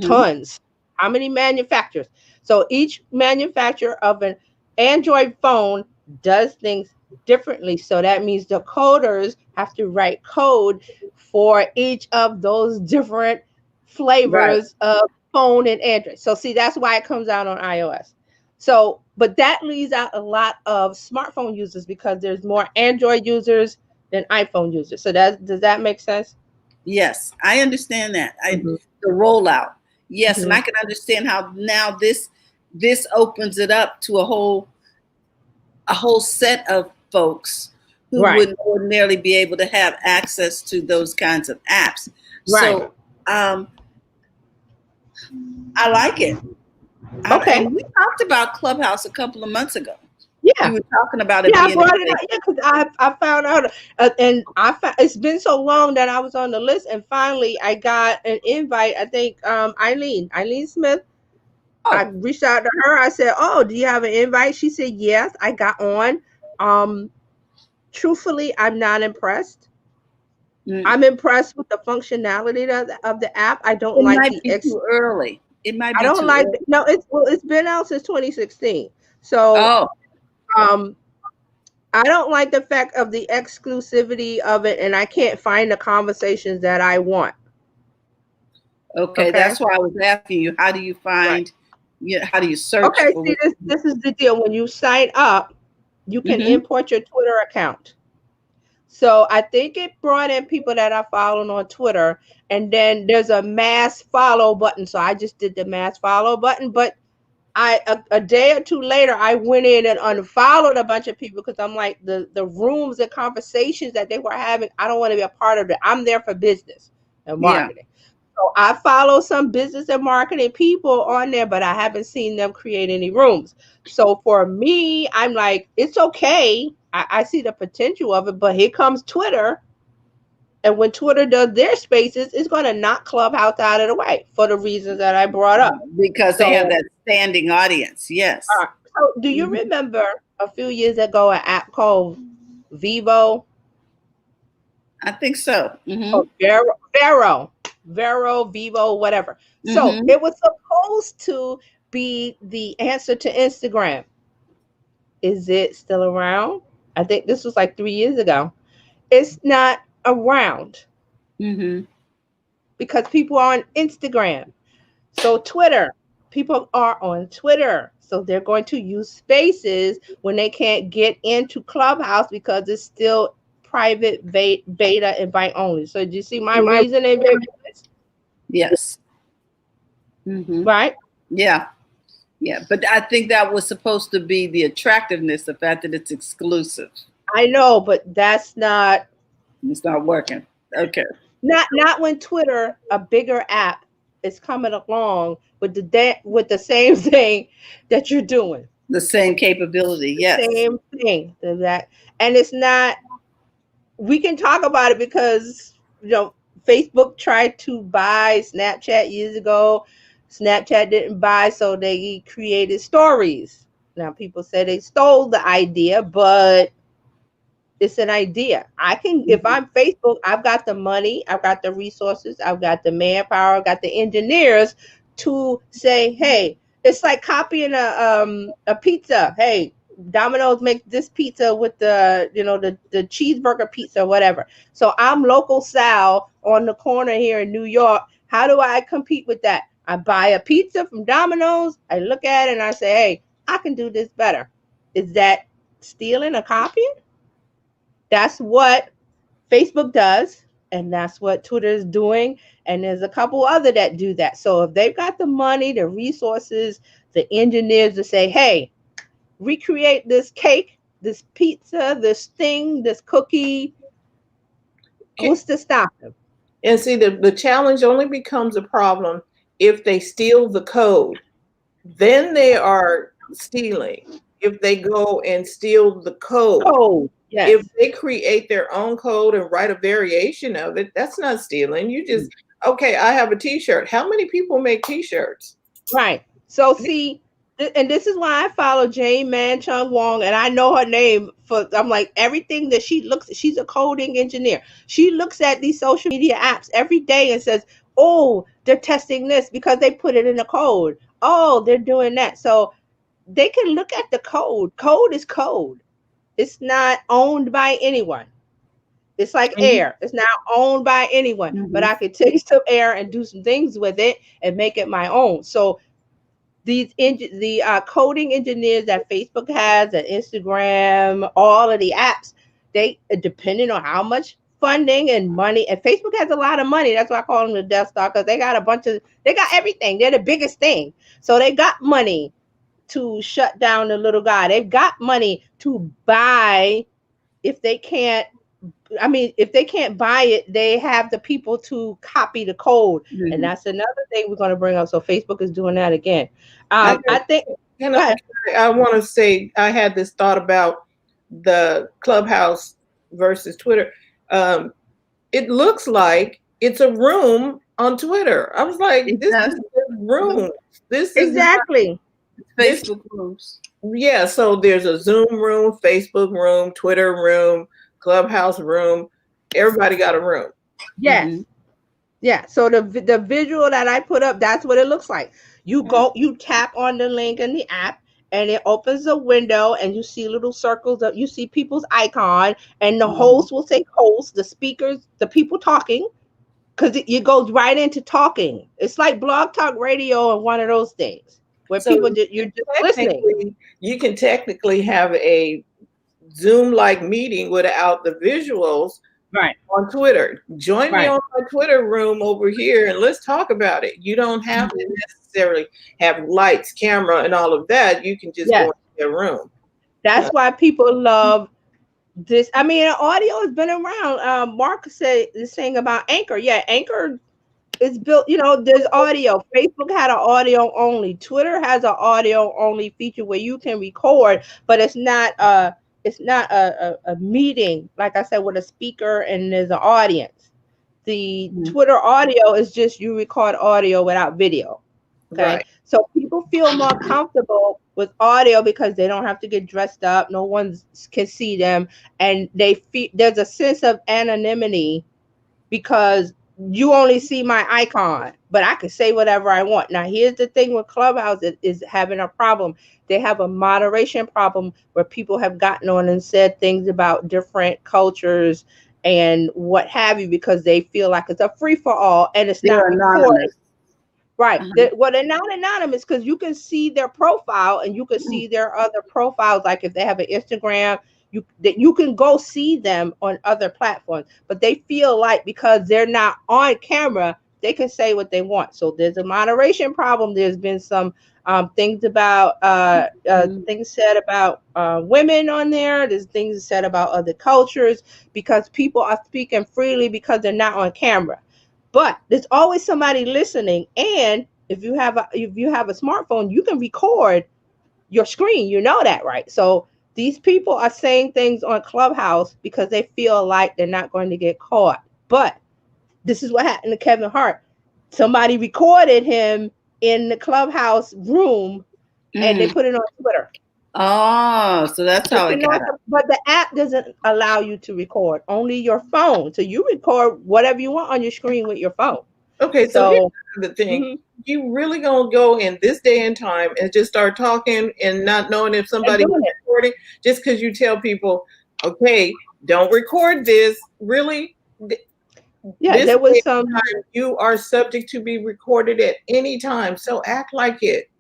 Tons. How many manufacturers? So each manufacturer of an Android phone does things differently. So that means the coders have to write code for each of those different flavors of phone and Android. So see, that's why it comes out on iOS. So, but that leaves out a lot of smartphone users because there's more Android users than iPhone users. So does that make sense? Yes, I understand that. Mhm. The rollout. Yes, and Mhm. I can understand how now this opens it up to a whole set of folks who Right. wouldn't ordinarily be able to have access to those kinds of apps. Right. So I like it. Okay. And we talked about Clubhouse a couple of months ago. Yeah. You were talking about it Yeah, I being brought it up. Yeah, because I found out, and it's been so long that I was on the list, and finally I got an invite. I think Eileen Smith. I reached out to her. I said, "Oh, do you have an invite?" She said, "Yes." I got on. Truthfully, I'm not impressed. I'm impressed with the functionality of the app. I don't It like might the be too early. It might I be don't too like early. no. It's been out since 2016. So I don't like the fact of the exclusivity of it, and I can't find the conversations that I want. Okay, that's why I was asking you. How do you find? How do you search? Okay, for see, this is the deal. When you sign up, you can import your Twitter account. So I think it brought in people that I followed on Twitter, and then there's a mass follow button. So I just did the mass follow button, but a day or two later, I went in and unfollowed a bunch of people because I'm like the rooms and conversations that they were having. I don't want to be a part of it. I'm there for business and marketing. So I follow some business and marketing people on there, but I haven't seen them create any rooms. So for me, I'm like, it's okay. I see the potential of it, but here comes Twitter. And when Twitter does their spaces, it's going to knock Clubhouse out of the way for the reasons that I brought up. Because they have that standing audience. Yes. So do you remember a few years ago an app called Vivo? I think so. Oh, Vero, Vivo, whatever. So it was supposed to be the answer to Instagram. Is it still around? I think this was like 3 years ago. It's not around because people are on Instagram. So Twitter, people are on Twitter. So they're going to use spaces when they can't get into Clubhouse because it's still private beta invite only. So do you see my reasoning? Yes. Right? Yeah. Yeah. But I think that was supposed to be the attractiveness, the fact that it's exclusive. I know, but that's not. It's not working. Okay. Not when Twitter, a bigger app, is coming along with the same thing that you're doing. The same capability. Yes. Same thing. That, and it's not. We can talk about it because Facebook tried to buy Snapchat years ago. Snapchat didn't buy, so they created stories. Now people say they stole the idea, but it's an idea. If I'm Facebook, I've got the money, I've got the resources, I've got the manpower, I've got the engineers to say, hey, it's like copying a pizza. Hey, Domino's makes this pizza with the cheeseburger pizza or whatever. So I'm local Sal on the corner here in New York. How do I compete with that? I buy a pizza from Domino's. I look at it and I say, hey, I can do this better. Is that stealing or copying? That's what Facebook does, and that's what Twitter is doing. And there's a couple other that do that. So if they've got the money, the resources, the engineers to say, hey, recreate this cake, this pizza, this thing, this cookie, who's to stop them? And see, the challenge only becomes a problem if they steal the code. Then they are stealing. If they go and steal the code. Yes. If they create their own code and write a variation of it, that's not stealing. You just, okay, I have a t-shirt. How many people make t-shirts? Right. So see, and this is why I follow Jane Man Chung Wong, and I know her name I'm like, everything that she's a coding engineer. She looks at these social media apps every day and says, oh, they're testing this because they put it in the code. Oh, they're doing that. So they can look at the code. Code is code. It's not owned by anyone. It's like Mhm. air. It's not owned by anyone, but I could take some air and do some things with it and make it my own. So the coding engineers that Facebook has, and Instagram, all of the apps, they depending on how much funding and money, and Facebook has a lot of money. That's why I call them the Death Star, because they got everything. They're the biggest thing. So they got money to shut down the little guy. They've got money to buy. If they can't buy it, they have the people to copy the code. And that's another thing we're going to bring up. So Facebook is doing that again. I think. I want to say, I had this thought about the Clubhouse versus Twitter. It looks like it's a room on Twitter. I was like, this is a room. This is exactly Facebook rooms. Yeah, so there's a Zoom room, Facebook room, Twitter room, Clubhouse room. Everybody got a room. Yes. Yeah. So the visual that I put up, that's what it looks like. You go, you tap on the link in the app, and it opens a window, and you see little circles of, you see people's icon, and the host will say host, the speakers, the people talking, because it goes right into talking. It's like Blog Talk Radio and one of those things where So you're just listening. You can technically have a Zoom-like meeting without the visuals. Right. On Twitter. Join me on my Twitter room over here and let's talk about it. You don't have to necessarily have lights, camera, and all of that. You can just go into your room. That's why people love this. I mean, audio has been around. Mark said this thing about Anchor. Yeah, Anchor is built, there's audio. Facebook had an audio only. Twitter has an audio only feature where you can record, but it's not a meeting, like I said, with a speaker and there's an audience. The Twitter audio is just you record audio without video. Okay. Right. So people feel more comfortable with audio because they don't have to get dressed up. No one can see them. And they feel there's a sense of anonymity because you only see my icon, but I can say whatever I want. Now, here's the thing with Clubhouse is having a problem. They have a moderation problem where people have gotten on and said things about different cultures and what have you, because they feel like it's a free for all and it's not recorded. Right. Well, they're not anonymous because you can see their profile and you can see their other profiles. Like if they have an Instagram, you can go see them on other platforms, but they feel like because they're not on camera, they can say what they want. So there's a moderation problem. There's been some things about things said about women on there. There's things said about other cultures because people are speaking freely because they're not on camera. But there's always somebody listening, and if you have a smartphone, you can record your screen. You know that, right? So these people are saying things on Clubhouse because they feel like they're not going to get caught. But this is what happened to Kevin Hart. Somebody recorded him in the Clubhouse room, and they put it on Twitter. Oh, so that's how it got up. But the app doesn't allow you to record, only your phone. So you record whatever you want on your screen with your phone. Okay, so here's the thing. You really gonna go in this day and time and just start talking and not knowing if somebody is recording just because you tell people, okay, don't record this. Really? Yeah, there was some. You are subject to be recorded at any time, so act like it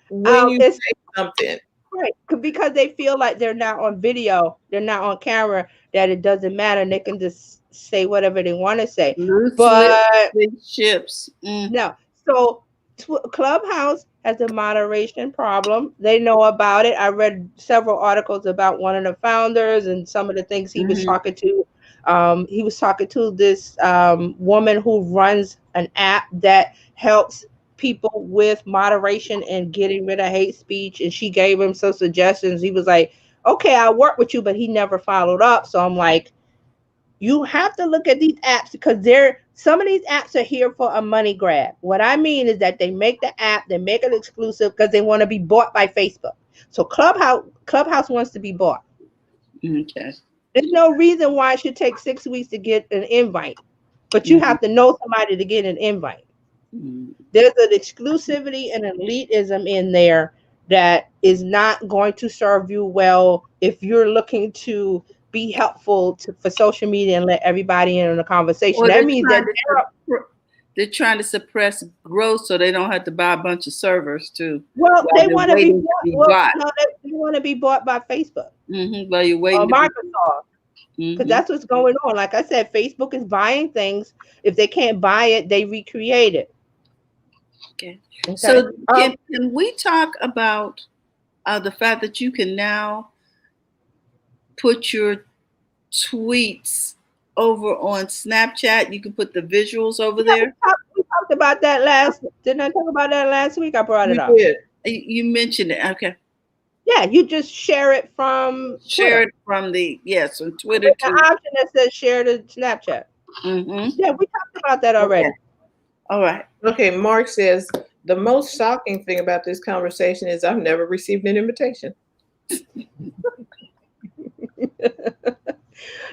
when you say something. Right, because they feel like they're not on video, they're not on camera, that it doesn't matter, and they can just say whatever they want to say. But ships. No, so Clubhouse has a moderation problem. They know about it. I read several articles about one of the founders and some of the things he was talking to. He was talking to this woman who runs an app that helps people with moderation and getting rid of hate speech, and she gave him some suggestions. He was like, okay, I'll work with you, but he never followed up. So I'm like, you have to look at these apps because some of these apps are here for a money grab. What I mean is that they make the app, they make it exclusive because they want to be bought by Facebook. So Clubhouse wants to be bought. Okay. There's no reason why it should take 6 weeks to get an invite, but you have to know somebody to get an invite. There's an exclusivity and elitism in there that is not going to serve you well if you're looking to be helpful for social media and let everybody in on the conversation. Or That means that they're trying to suppress growth so they don't have to buy a bunch of servers too. they want to be bought. No, they want to be bought by Facebook While you're waiting or Microsoft. Because that's what's going on. Like I said, Facebook is buying things. If they can't buy it, they recreate it. Okay. So can we talk about the fact that you can now put your tweets over on Snapchat? You can put the visuals over there. We talked about that didn't I talk about that last week? I brought it up. You mentioned it. Okay. Yeah, you just share it from Twitter. On Twitter. The option that says share to Snapchat. Yeah, we talked about that already. Okay. All right. Okay, Mark says the most shocking thing about this conversation is I've never received an invitation.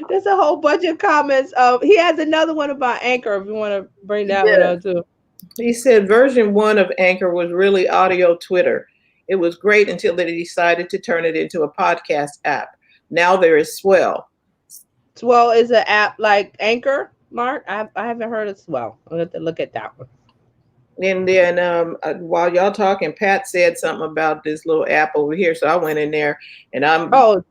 There's a whole bunch of comments. He has another one about Anchor if you want to bring that one up too. He said version 1 of Anchor was really audio Twitter. It was great until they decided to turn it into a podcast app. Now there is Swell. Swell is an app like Anchor, Mark? I haven't heard of Swell. I'll have to look at that one. And then while y'all talking, Pat said something about this little app over here. So I went in there and I'm the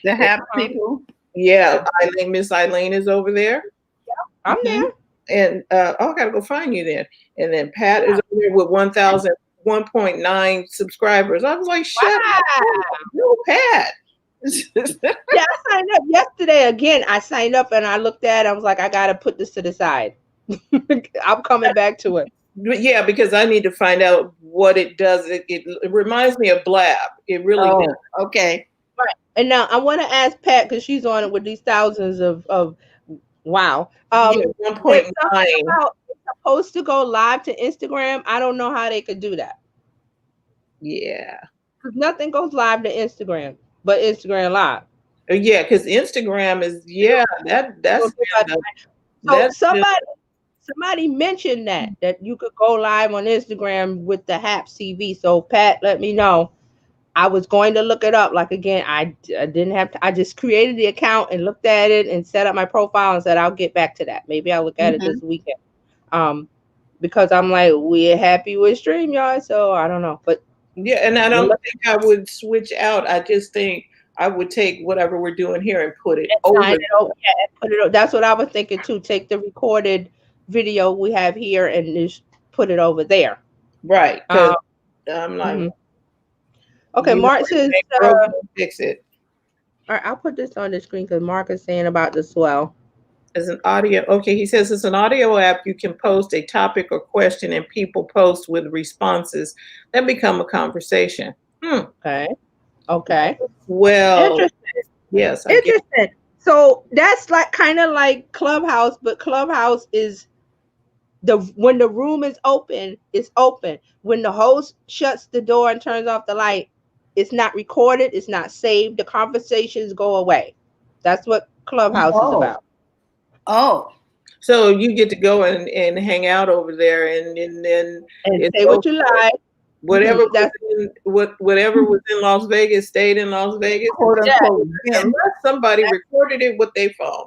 Hap people. Yeah, Miss Eileen is over there. Yeah, I'm there. And I gotta go find you then. And then Pat is over there with 1.9 subscribers. I was like, shut up. No, Pat. Yeah, I signed up yesterday again. I signed up and I looked at it. I was like, I gotta put this to the side. I'm coming back to it. Yeah, because I need to find out what it does. It reminds me of Blab. It really does. Okay. Right. And now I want to ask Pat, because she's on it with these thousands of wow. 1.9. It's supposed to go live to Instagram. I don't know how they could do that. Yeah. Because nothing goes live to Instagram but Instagram Live. Yeah, because Instagram is that's somebody mentioned that you could go live on Instagram with the Haps TV. So Pat, let me know. I was going to look it up. Like again, I didn't have to. I just created the account and looked at it and set up my profile and said I'll get back to that. Maybe I'll look at it this weekend. Because I'm like, we're happy with StreamYard, so I don't know. But yeah, and I don't think I would switch out. I just think I would take whatever we're doing here and put it over. Yeah, and put it over. That's what I was thinking too. Take the recorded video we have here and just put it over there. Right. I'm like, okay, Mark says fix it. All right, I'll put this on the screen because Mark is saying about the Swell. As an audio, okay, he says it's an audio app. You can post a topic or question and people post with responses that become a conversation. Okay. Well, interesting. Yes. Interesting. So that's like kind of like Clubhouse, but Clubhouse is when the room is open, it's open. When the host shuts the door and turns off the light, it's not recorded, it's not saved. The conversations go away. That's what Clubhouse is about. Oh, so you get to go and hang out over there and say what you like. Whatever whatever was in Las Vegas stayed in Las Vegas. Unless somebody recorded it with their phone.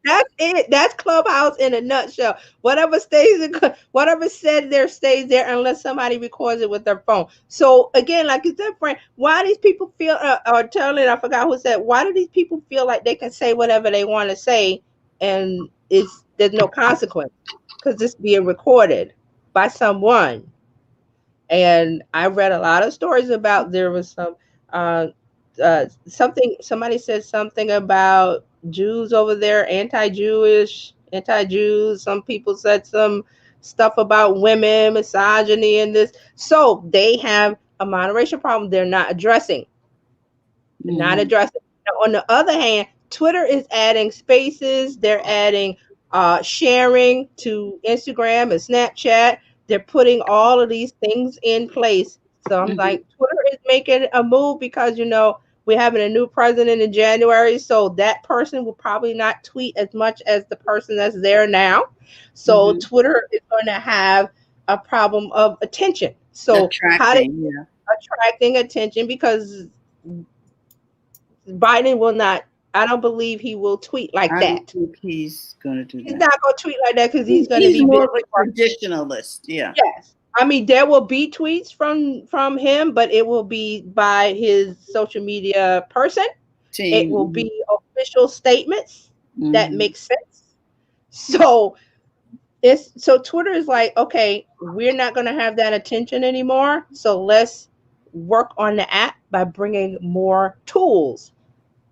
That's it. That's Clubhouse in a nutshell. Whatever said there stays there unless somebody records it with their phone. So again, like you said, Frank, why these people feel or telling, I forgot who said, why do these people feel like they can say whatever they want to say and there's no consequence because it's being recorded by someone? And I read a lot of stories about there was some somebody said something about Jews over there, anti-Jewish, anti-Jews. Some people said some stuff about women, misogyny, and this. So they have a moderation problem they're not addressing. Not addressing. Now, on the other hand, Twitter is adding spaces. They're adding sharing to Instagram and Snapchat. They're putting all of these things in place. So I'm like, Twitter is making a move because, we're having a new president in January. So that person will probably not tweet as much as the person that's there now. So Twitter is going to have a problem of attention. So attracting attention, because Biden will not. I don't believe he will tweet like I that. don't think he's going to do He's that. not going to tweet like that because he's going to He's be more busy of a traditionalist. Yeah. Yes. I mean, there will be tweets from him, but it will be by his social media person. It will be official statements that make sense. So Twitter is like, okay, we're not going to have that attention anymore. So let's work on the app by bringing more tools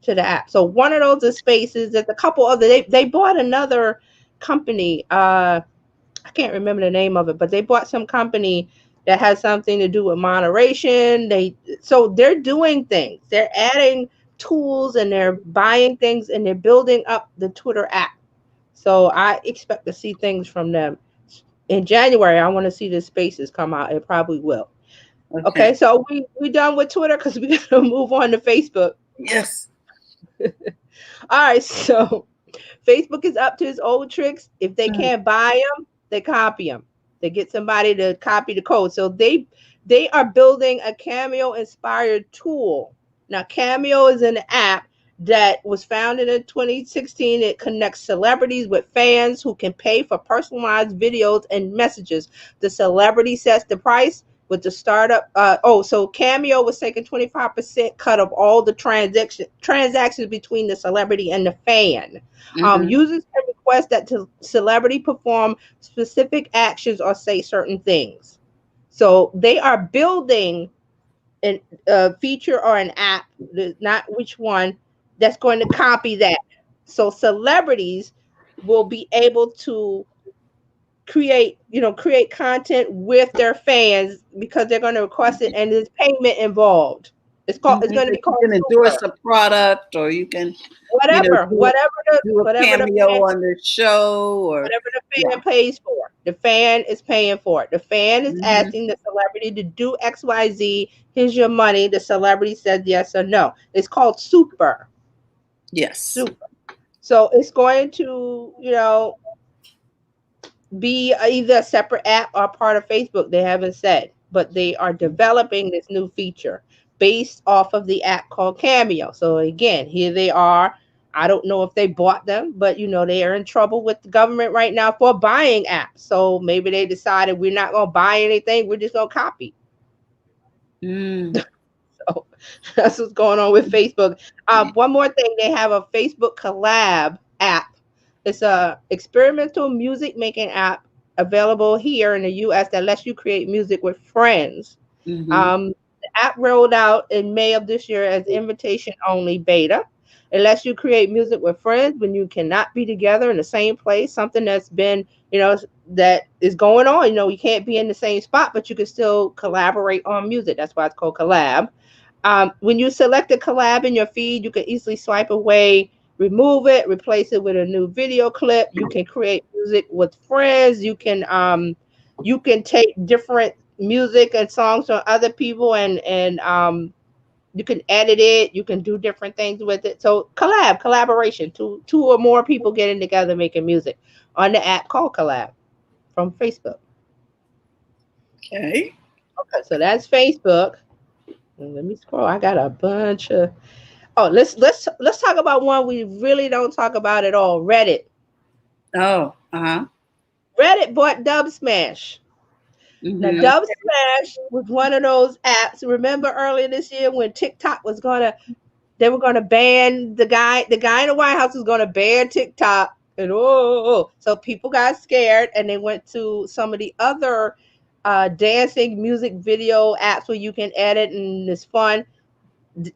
to the app. So one of those is Spaces. There's a couple other. They bought another company. I can't remember the name of it, but they bought some company that has something to do with moderation. So they're doing things. They're adding tools and they're buying things and they're building up the Twitter app. So I expect to see things from them. In January, I want to see the Spaces come out. It probably will. Okay, so we done with Twitter because we got to move on to Facebook. Yes. All right, so Facebook is up to its old tricks. If they can't buy them, they copy them. They get somebody to copy the code. So they are building a Cameo inspired tool. Now, Cameo is an app that was founded in 2016. It connects celebrities with fans who can pay for personalized videos and messages. The celebrity sets the price with the startup. So Cameo was taking 25% cut of all the transactions between the celebrity and the fan. Users can request that the celebrity perform specific actions or say certain things. So they are building a feature or an app, not which one, that's going to copy that. So celebrities will be able to create content with their fans because they're going to request it, and there's payment involved. It's going to be called. You can endorse a product, or you can whatever do a cameo on the show, or whatever the fan pays for. The fan is paying for it. The fan is asking the celebrity to do XYZ. Here's your money. The celebrity says yes or no. It's called Super. Yes. Super. So it's going to, be either a separate app or part of Facebook. They haven't said, but they are developing this new feature based off of the app called Cameo. So again, here they are. I don't know if they bought them, but they are in trouble with the government right now for buying apps. So maybe they decided we're not going to buy anything. We're just going to copy. So that's what's going on with Facebook. One more thing, they have a Facebook Collab app. It's a experimental music making app available here in the US that lets you create music with friends. The app rolled out in May of this year as invitation only beta. It lets you create music with friends when you cannot be together in the same place, something that's been, that is going on. You can't be in the same spot, but you can still collaborate on music. That's why it's called Collab. When you select a collab in your feed, you can easily swipe away, remove it, replace it with a new video clip. You can create music with friends. You can take different music and songs from other people and you can edit it. You can do different things with it. So collaboration, two or more people getting together making music on the app called Collab from Facebook. Okay. So that's Facebook. Let me scroll. I got a bunch of. Oh, let's talk about one we really don't talk about at all. Reddit. Oh, Reddit bought Dubsmash. Now, Dubsmash was one of those apps. Remember earlier this year when TikTok they were gonna ban the guy in the White House was gonna ban TikTok, and so people got scared and they went to some of the other dancing music video apps where you can edit and it's fun.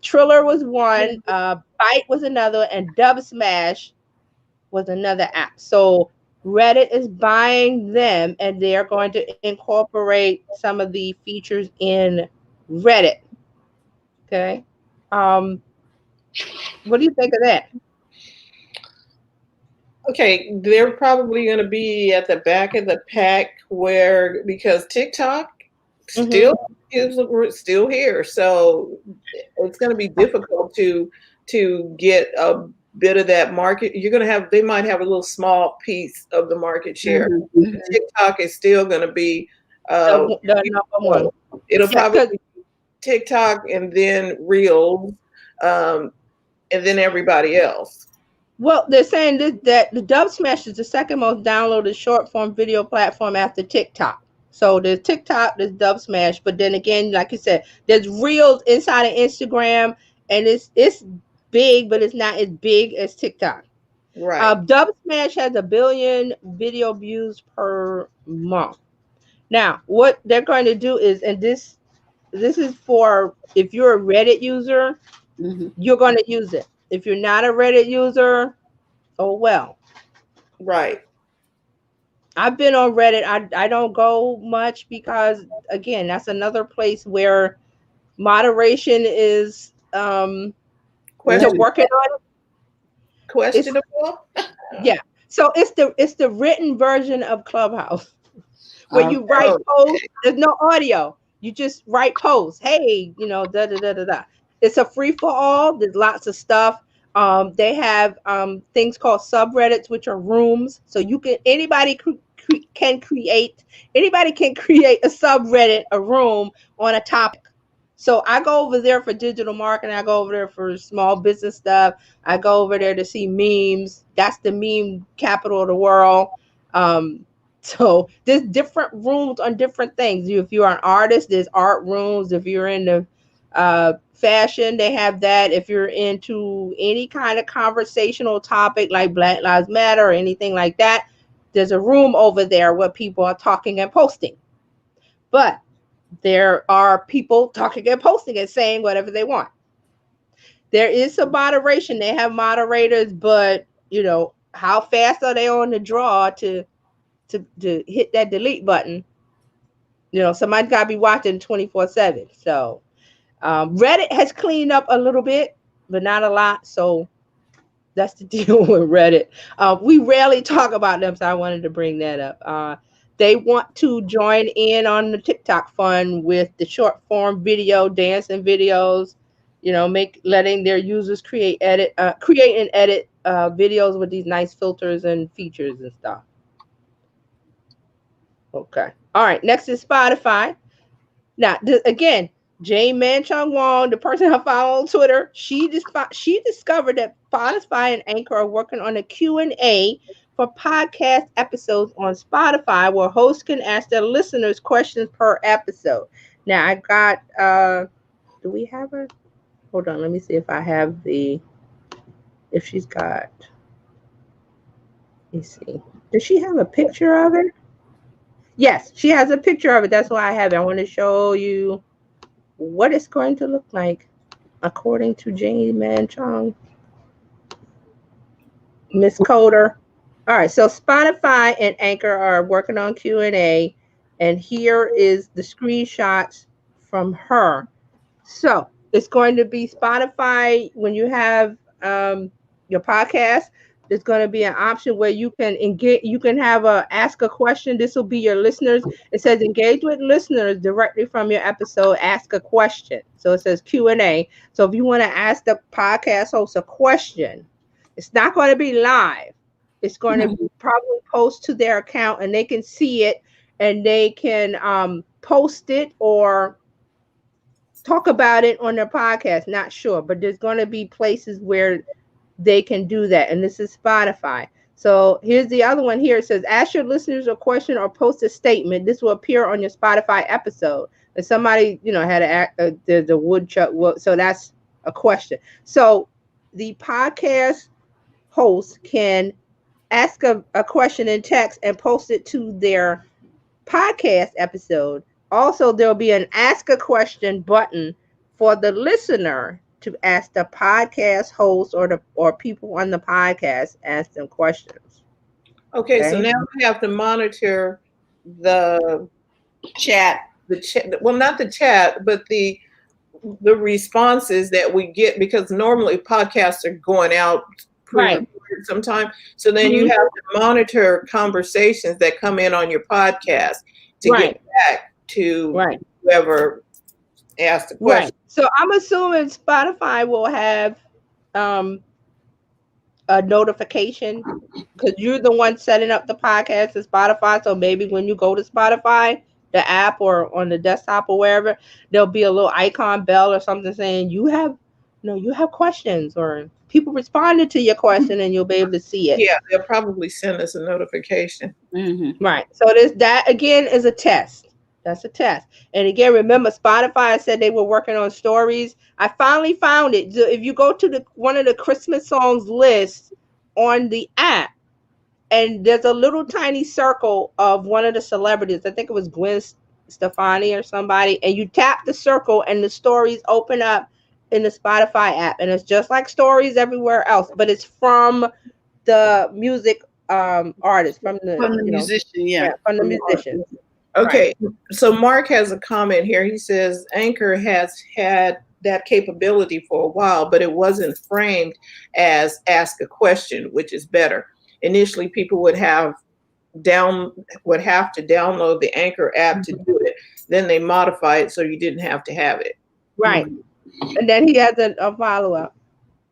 Triller was one, Byte was another, and Dubsmash was another app. So Reddit is buying them, and they're going to incorporate some of the features in Reddit. Okay. What do you think of that? Okay, they're probably going to be at the back of the pack because TikTok still is still here, so it's going to be difficult to get a bit of that market. They might have a little small piece of the market share. TikTok is still going to be the number one. It'll probably be TikTok and then Reels. and then everybody else. Well, they're saying that the Dub Smash is the second most downloaded short form video platform after TikTok. So there's TikTok, there's Dub Smash, but then again, like you said, there's Reels inside of Instagram, and it's big, but it's not as big as TikTok. Right. Dub Smash has 1 billion video views per month. Now, what they're going to do is, and this is for if you're a Reddit user, you're going to use it. If you're not a Reddit user, oh well. Right. I've been on Reddit. I don't go much because, again, that's another place where moderation is working on it. Questionable. Yeah. So it's the written version of Clubhouse where you write posts. There's no audio. You just write posts. Hey, da da da da da. It's a free for all. There's lots of stuff. They have things called subreddits, which are rooms. So anybody can create a subreddit, a room on a topic. So I go over there for digital marketing. I go over there for small business stuff. I go over there to see memes. That's the meme capital of the world. So there's different rooms on different things. If you're an artist, there's art rooms. If you're in the fashion, they have that. If you're into any kind of conversational topic like Black Lives Matter or anything like that, there's a room over there where people are talking and posting. But there are people talking and posting and saying whatever they want. There is some moderation. They have moderators, but how fast are they on the draw to hit that delete button? Somebody's got to be watching 24/7. So Reddit has cleaned up a little bit, but not a lot. So that's the deal with Reddit. We rarely talk about them, so I wanted to bring that up. They want to join in on the TikTok fun with the short form video, dancing videos, letting their users create and edit videos with these nice filters and features and stuff. Okay. All right. Next is Spotify. Now, again, Jane Manchung Wong, the person I follow on Twitter, she discovered that Spotify and Anchor are working on a Q&A for podcast episodes on Spotify where hosts can ask their listeners questions per episode. Now, I got, do we have her? Hold on, let me see if I have if she's got, let me see. Does she have a picture of it? Yes, she has a picture of it. That's why I have it. I want to show you what it's going to look like according to Jane Manchung, Miss Coder. All right, so Spotify and Anchor are working on Q&A, and here is the screenshots from her. So it's going to be Spotify when you have your podcast. There's going to be an option where you can engage. You can have ask a question. This will be your listeners. It says engage with listeners directly from your episode. Ask a question. So it says Q&A. So if you want to ask the podcast host a question, it's not going to be live. It's going to probably post to their account, and they can see it, and they can post it or talk about it on their podcast. Not sure, but there's going to be places where they can do that, and this is Spotify. So here's the other one here. It says, ask your listeners a question or post a statement. This will appear on your Spotify episode. And somebody, had the woodchuck. So that's a question. So the podcast host can ask a question in text and post it to their podcast episode. Also, there'll be an ask a question button for the listener to ask the podcast host or people on the podcast, ask them questions. Okay, so now we have to monitor the chat. Well, not the chat, but the responses that we get, because normally podcasts are going out sometime. So then you have to monitor conversations that come in on your podcast to get back to whoever asked the question. Right. So I'm assuming Spotify will have a notification because you're the one setting up the podcast at Spotify. So maybe when you go to Spotify, the app or on the desktop or wherever, there'll be a little icon bell or something saying you have questions or people responded to your question, and you'll be able to see it. Yeah, they'll probably send us a notification. Right. So that again is a test. That's a test. And again, remember, Spotify said they were working on stories. I finally found it. So if you go to one of the Christmas songs lists on the app, and there's a little tiny circle of one of the celebrities. I think it was Gwen Stefani or somebody. And you tap the circle, and the stories open up in the Spotify app. And it's just like stories everywhere else, but it's from the music artist, from the musician, from the musician. Okay, so Mark has a comment here. He says Anchor has had that capability for a while, but it wasn't framed as ask a question, which is better. Initially, people would have to download the Anchor app to do it. Then they modify it so you didn't have to have it. Right. And then he has a follow-up.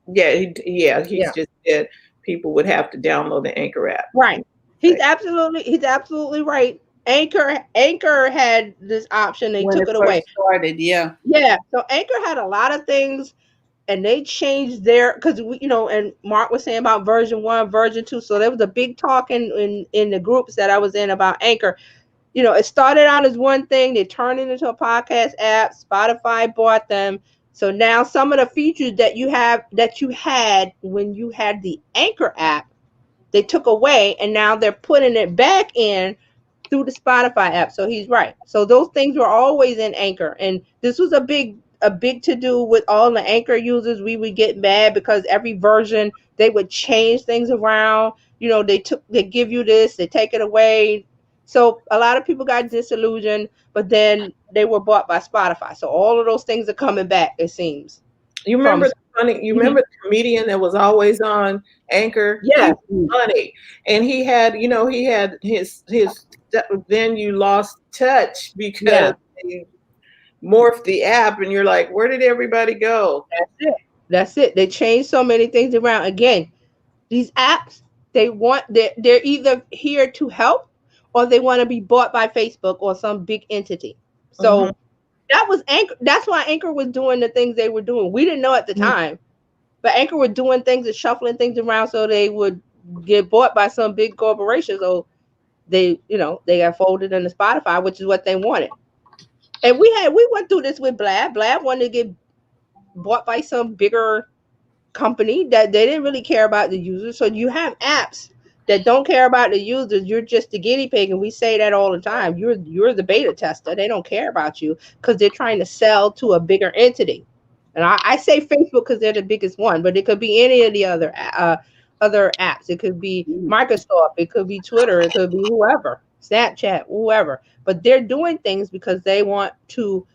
Yeah, he just said people would have to download the Anchor app. Right. He's absolutely right. Anchor had this option. They took it away. Started, Yeah. So Anchor had a lot of things, and they changed because and Mark was saying about version 1, version 2. So there was a big talk in the groups that I was in about Anchor. It started out as one thing. They turned it into a podcast app. Spotify bought them. So now some of the features that you had when you had the Anchor app, they took away, and now they're putting it back in through the Spotify app. So he's right. So those things were always in Anchor, and this was a big to do with all the Anchor users. We would get mad because every version they would change things around. They give you this, they take it away. So a lot of people got disillusioned, but then they were bought by Spotify. So all of those things are coming back, it seems. You remember remember the comedian that was always on Anchor? Yeah. Funny. And he had his then you lost touch because they morphed the app, and you're like, where did everybody go? That's it. They changed so many things around. Again, these apps, they're either here to help, or they want to be bought by Facebook or some big entity. So that was Anchor. That's why Anchor was doing the things they were doing. We didn't know at the time, but Anchor were doing things and shuffling things around so they would get bought by some big corporation. So they got folded into Spotify, which is what they wanted. And we went through this with Blab. Blab wanted to get bought by some bigger company that they didn't really care about the users. So you have apps that don't care about the users. You're just the guinea pig, and we say that all the time. You're the beta tester. They don't care about you because they're trying to sell to a bigger entity. And I say Facebook because they're the biggest one, but it could be any of the other apps. It could be Microsoft. It could be Twitter. It could be whoever, Snapchat, whoever. But they're doing things because they want to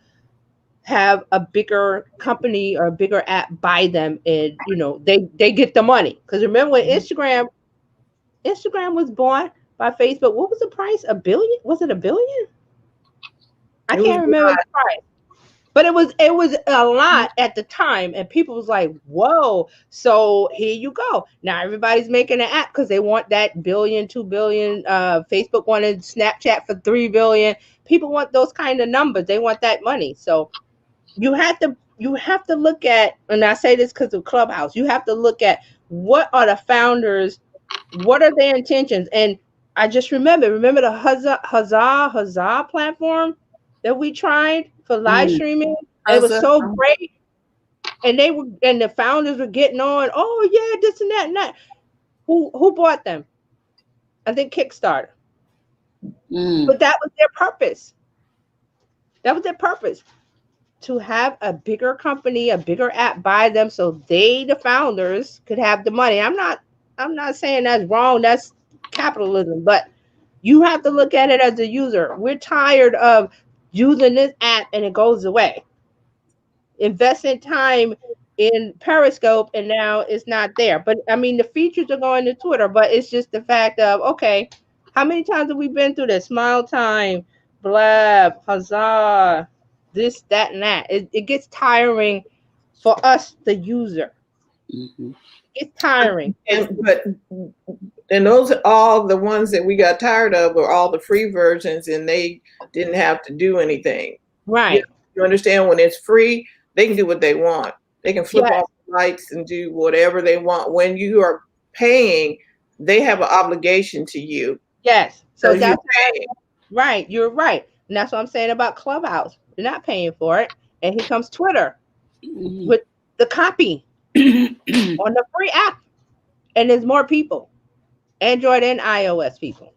have a bigger company or a bigger app buy them, and they get the money. Because remember when Instagram was bought by Facebook, what was the price? $1 billion? Was it $1 billion? I can't remember the price. But it was a lot at the time, and people was like, whoa. So here you go. Now everybody's making an app because they want that $1 billion, $2 billion. Facebook wanted Snapchat for $3 billion. People want those kind of numbers. They want that money. So you have to look at, and I say this because of Clubhouse, you have to look at what are the founders, what are their intentions. And I just remember the Huzzah platform that we tried for live streaming. It was so great. And the founders were getting on, oh yeah, this and that and that. Who bought them? I think Kickstarter. But that was their purpose. To have a bigger company, a bigger app buy them so the founders could have the money. I'm not saying that's wrong. That's capitalism, but you have to look at it as a user. We're tired of using this app and it goes away. Investing time in Periscope and now it's not there. But I mean, the features are going to Twitter, but it's just the fact of, okay, how many times have we been through this? Smile Time, Blab, Huzzah, this, that, and that. It gets tiring for us, the user. It's tiring. And those are all the ones that we got tired of were all the free versions, and they didn't have to do anything. Right. You understand? When it's free, they can do what they want. They can flip off likes and do whatever they want. When you are paying, they have an obligation to you. Yes. So you're that's paying. right. You're right. And that's what I'm saying about Clubhouse. You're not paying for it. And here comes Twitter with the copy on the free app. And there's more people, Android and iOS people.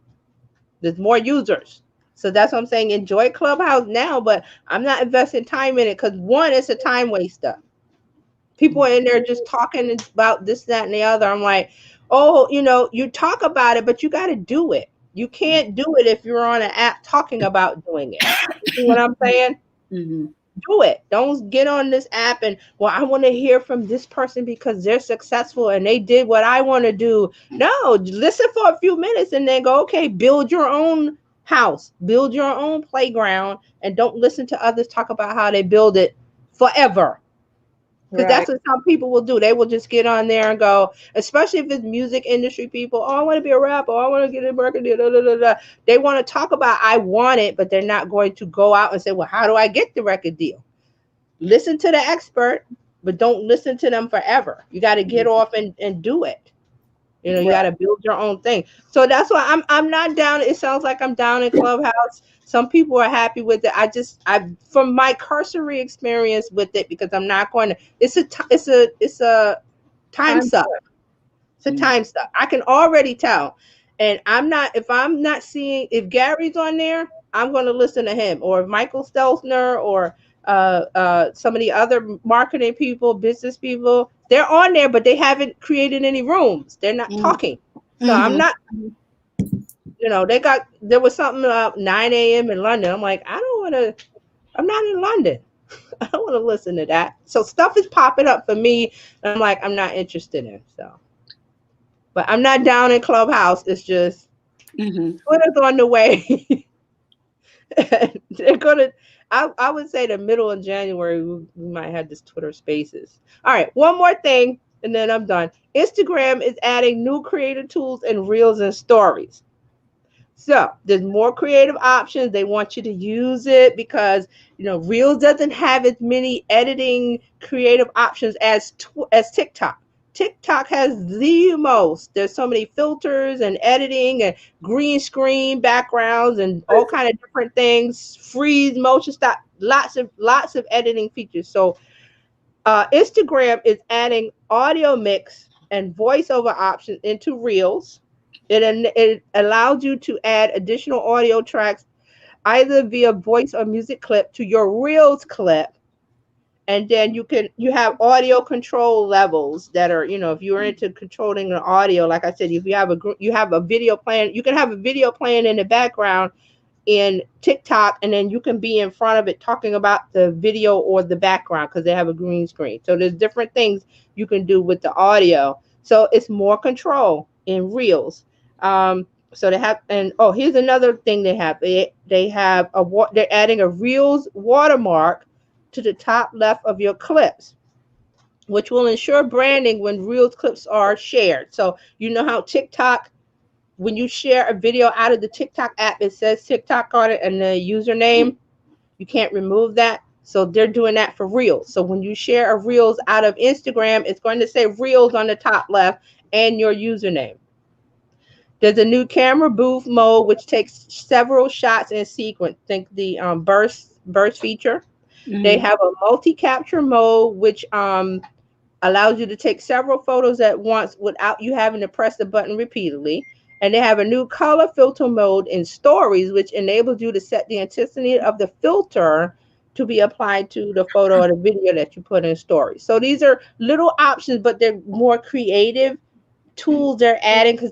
There's more users. So that's what I'm saying. Enjoy Clubhouse now, but I'm not investing time in it because one, it's a time waster. People are in there just talking about this, that, and the other. I'm like, oh, you talk about it, but you got to do it. You can't do it if you're on an app talking about doing it. You see what I'm saying? Mm-hmm. Do it. Don't get on this app and, well, I want to hear from this person because they're successful and they did what I want to do. No, listen for a few minutes and then go, okay, build your own house, build your own playground, and don't listen to others talk about how they build it forever. Because that's what some people will do. They will just get on there and go, especially if it's music industry people. Oh, I want to be a rapper. Oh, I want to get a record deal. Da, da, da, da. They want to talk about I want it, but they're not going to go out and say, well, how do I get the record deal? Listen to the expert, but don't listen to them forever. You got to get off and do it. You got to build your own thing. So that's why I'm not down. It sounds like I'm down in Clubhouse. Some people are happy with it. I from my cursory experience with it, because I'm not going to. It's a time suck. It's a time suck. I can already tell, and if I'm not seeing if Gary's on there, I'm going to listen to him, or Michael Stelzner, or some of the other marketing people, business people. They're on there, but they haven't created any rooms. They're not talking. So I'm not. There was something about 9 a.m. in London. I'm like, I'm not in London. I don't want to listen to that. So stuff is popping up for me. And I'm like, I'm not interested in. So, but I'm not down in Clubhouse. It's just Twitter's on the way. They're going to, I would say the middle of January, we might have this Twitter Spaces. All right. One more thing, and then I'm done. Instagram is adding new creative tools and reels and stories. So there's more creative options. They want you to use it because, Reels doesn't have as many editing creative options as TikTok. TikTok has the most. There's so many filters and editing and green screen backgrounds and all kind of different things. Freeze, motion stop, lots of editing features. So Instagram is adding audio mix and voiceover options into Reels. It allows you to add additional audio tracks either via voice or music clip to your Reels clip. And then you have audio control levels that are, if you're into controlling the audio, like I said, if you have a video playing, you can have a video playing in the background in TikTok, and then you can be in front of it talking about the video or the background because they have a green screen. So there's different things you can do with the audio. So it's more control in Reels. So they have, and here's another thing they have. They're adding a Reels watermark to the top left of your clips, which will ensure branding when Reels clips are shared. So you know how TikTok, when you share a video out of the TikTok app, it says TikTok on it and the username. You can't remove that. So they're doing that for Reels. So when you share a Reels out of Instagram, it's going to say Reels on the top left and your username. There's a new camera booth mode, which takes several shots in sequence. Think the burst feature. They have a multi-capture mode, which allows you to take several photos at once without you having to press the button repeatedly. And they have a new color filter mode in stories, which enables you to set the intensity of the filter to be applied to the photo or the video that you put in stories. So these are little options, but they're more creative tools they're adding because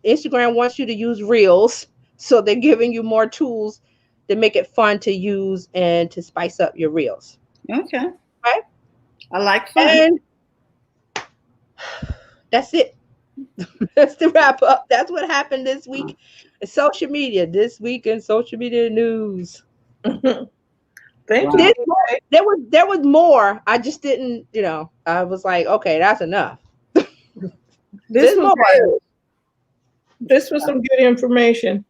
Instagram wants you to use Reels. So they're giving you more tools to make it fun to use and to spice up your Reels. Okay. Right? I like fun. And that's it. That's the wrap up. That's what happened this week in social media. This week in social media news. Thank you. There was more. I just didn't, I was like, okay, that's enough. This was some good information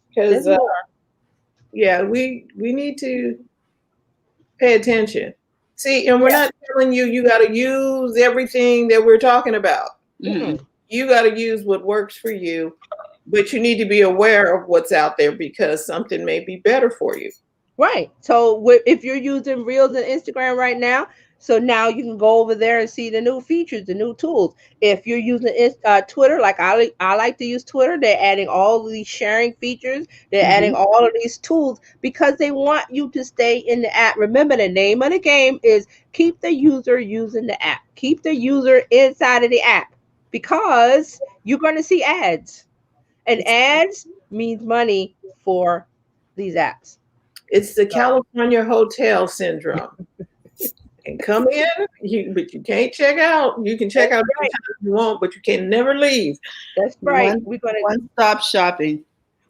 because we need to pay attention. See, and we're not telling you you got to use everything that we're talking about. Mhm. You got to use what works for you, but you need to be aware of what's out there because something may be better for you. Right. So if you're using Reels and Instagram right now, so now you can go over there and see the new features, the new tools. If you're using Twitter, like I like to use Twitter, they're adding all of these sharing features. They're adding all of these tools because they want you to stay in the app. Remember, the name of the game is keep the user using the app. Keep the user inside of the app because you're going to see ads. And ads means money for these apps. It's the California hotel syndrome. And come in, but you can't check out. You can check out anytime you want, but you can never leave. That's right. One-stop shopping.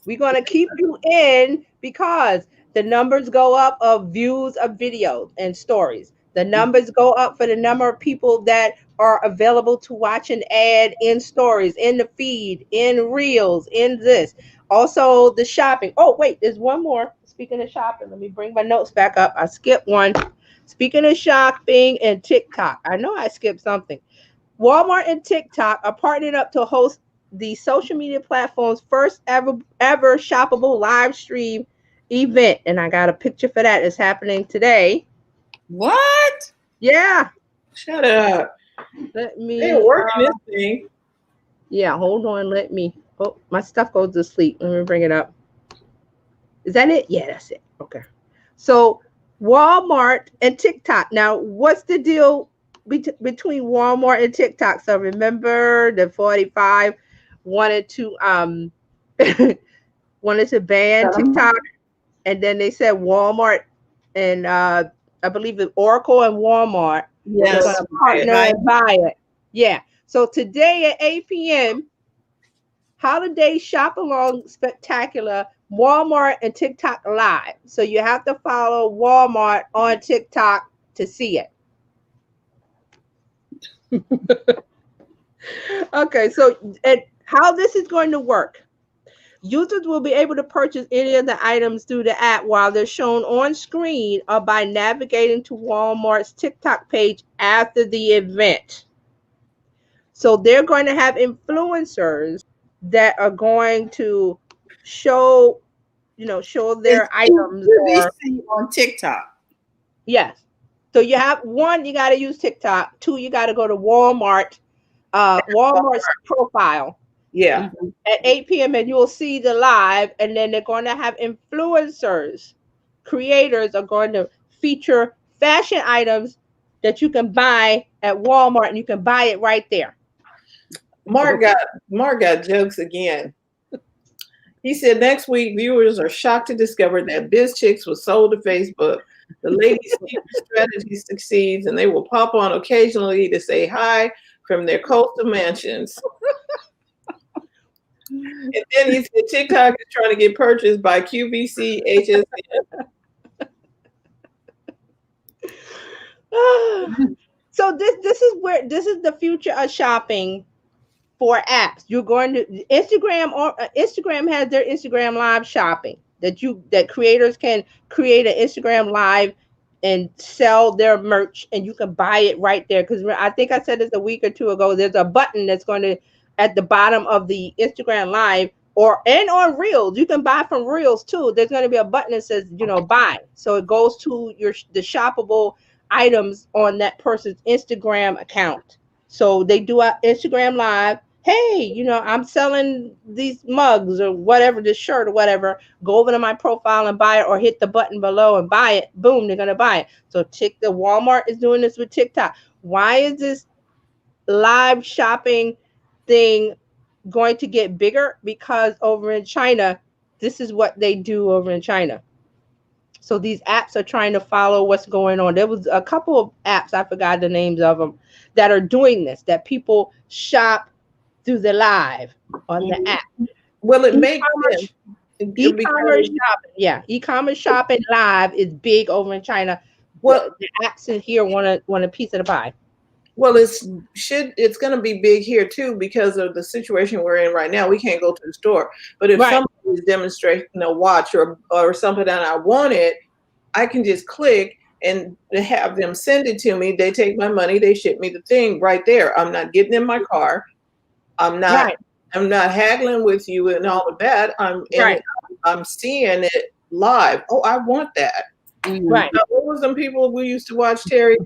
We're gonna keep you in because the numbers go up of views of videos and stories. The numbers go up for the number of people that are available to watch an ad in stories, in the feed, in reels, in this. Also the shopping. Oh, wait, there's one more. Speaking of shopping, let me bring my notes back up. I skipped one. Speaking of shopping and TikTok, I know I skipped something. Walmart and TikTok are partnering up to host the social media platform's first ever shoppable live stream event. And I got a picture for that. It's happening today. What? Yeah. Shut up. Let me. They're working this thing. Yeah, hold on. Let me. Oh, my stuff goes to sleep. Let me bring it up. Is that it? Yeah, that's it. Okay. So Walmart and TikTok. Now, what's the deal between Walmart and TikTok? So remember the 45 wanted to wanted to ban TikTok, and then they said Walmart and I believe the Oracle and Walmart were going to partner and buy it. Yeah. So today at 8 p.m. Holiday Shop Along Spectacular, Walmart and TikTok live. So you have to follow Walmart on TikTok to see it. Okay, so how this is going to work. Users will be able to purchase any of the items through the app while they're shown on screen or by navigating to Walmart's TikTok page after the event. So they're going to have influencers that are going to show their items on TikTok. Yes. So you have one, you got to use TikTok. Two, you got to go to Walmart's profile. Yeah. At 8 p.m. and you'll see the live, and then they're going to have influencers, creators are going to feature fashion items that you can buy at Walmart, and you can buy it right there. Mark got jokes again. He said next week viewers are shocked to discover that BizChix was sold to Facebook. The ladies' secret strategy succeeds, and they will pop on occasionally to say hi from their coastal mansions. And then he said TikTok is trying to get purchased by QVC HSN. So this is the future of shopping for apps. You're going to Instagram has their Instagram live shopping that creators can create an Instagram live and sell their merch, and you can buy it right there. Because I think I said this a week or two ago. There's a button that's going to at the bottom of the Instagram live and on Reels. You can buy from Reels too. There's going to be a button that says buy. So it goes to the shoppable items on that person's Instagram account. So they do an Instagram live. Hey, I'm selling these mugs or whatever, this shirt or whatever. Go over to my profile and buy it, or hit the button below and buy it. Boom, they're gonna buy it. So the Walmart is doing this with TikTok. Why is this live shopping thing going to get bigger? Because over in China, this is what they do over in China. So these apps are trying to follow what's going on. There was a couple of apps, I forgot the names of them, that are doing this, that people shop through the live on the app. Well, it makes sense. E-commerce shopping, yeah. E-commerce shopping live is big over in China. Well, the apps in here want a piece of the pie. Well, it's going to be big here too because of the situation we're in right now. We can't go to the store, but if somebody is demonstrating a watch or something that I wanted, I can just click and to have them send it to me. They take my money, they ship me the thing right there. I'm not getting in my car. I'm not Right. I'm not haggling with you and all of that. Right. I'm seeing it live. Oh, I want that. Right. Now, what was some people we used to watch, Terry,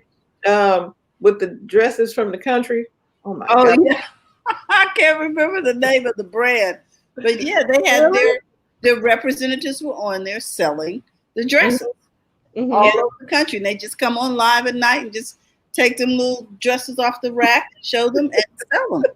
with the dresses from the country? Oh my Oh God. yeah, I can't remember the name of the brand, but yeah, they had Really? their representatives were on there selling the dresses Mhm. all over the country, and they just come on live at night and just take them little dresses off the rack, show them, and sell them.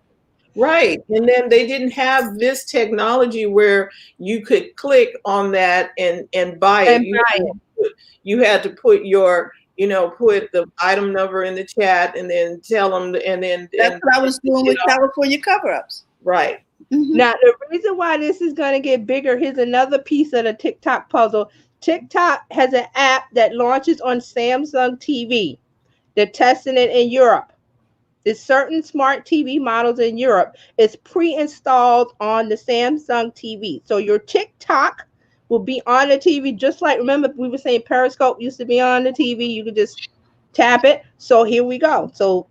Right. And then they didn't have this technology where you could click on that and buy it. And buy it. You had to put your, put the item number in the chat and then tell them, That's what I was doing with California cover-ups. Right. Mhm. Now, the reason why this is going to get bigger, here's another piece of the TikTok puzzle. TikTok has an app that launches on Samsung TV. They're testing it in Europe. There's certain smart TV models in Europe. It's pre-installed on the Samsung TV. So your TikTok will be on the TV, just like, remember, we were saying Periscope used to be on the TV. You could just tap it. So here we go. So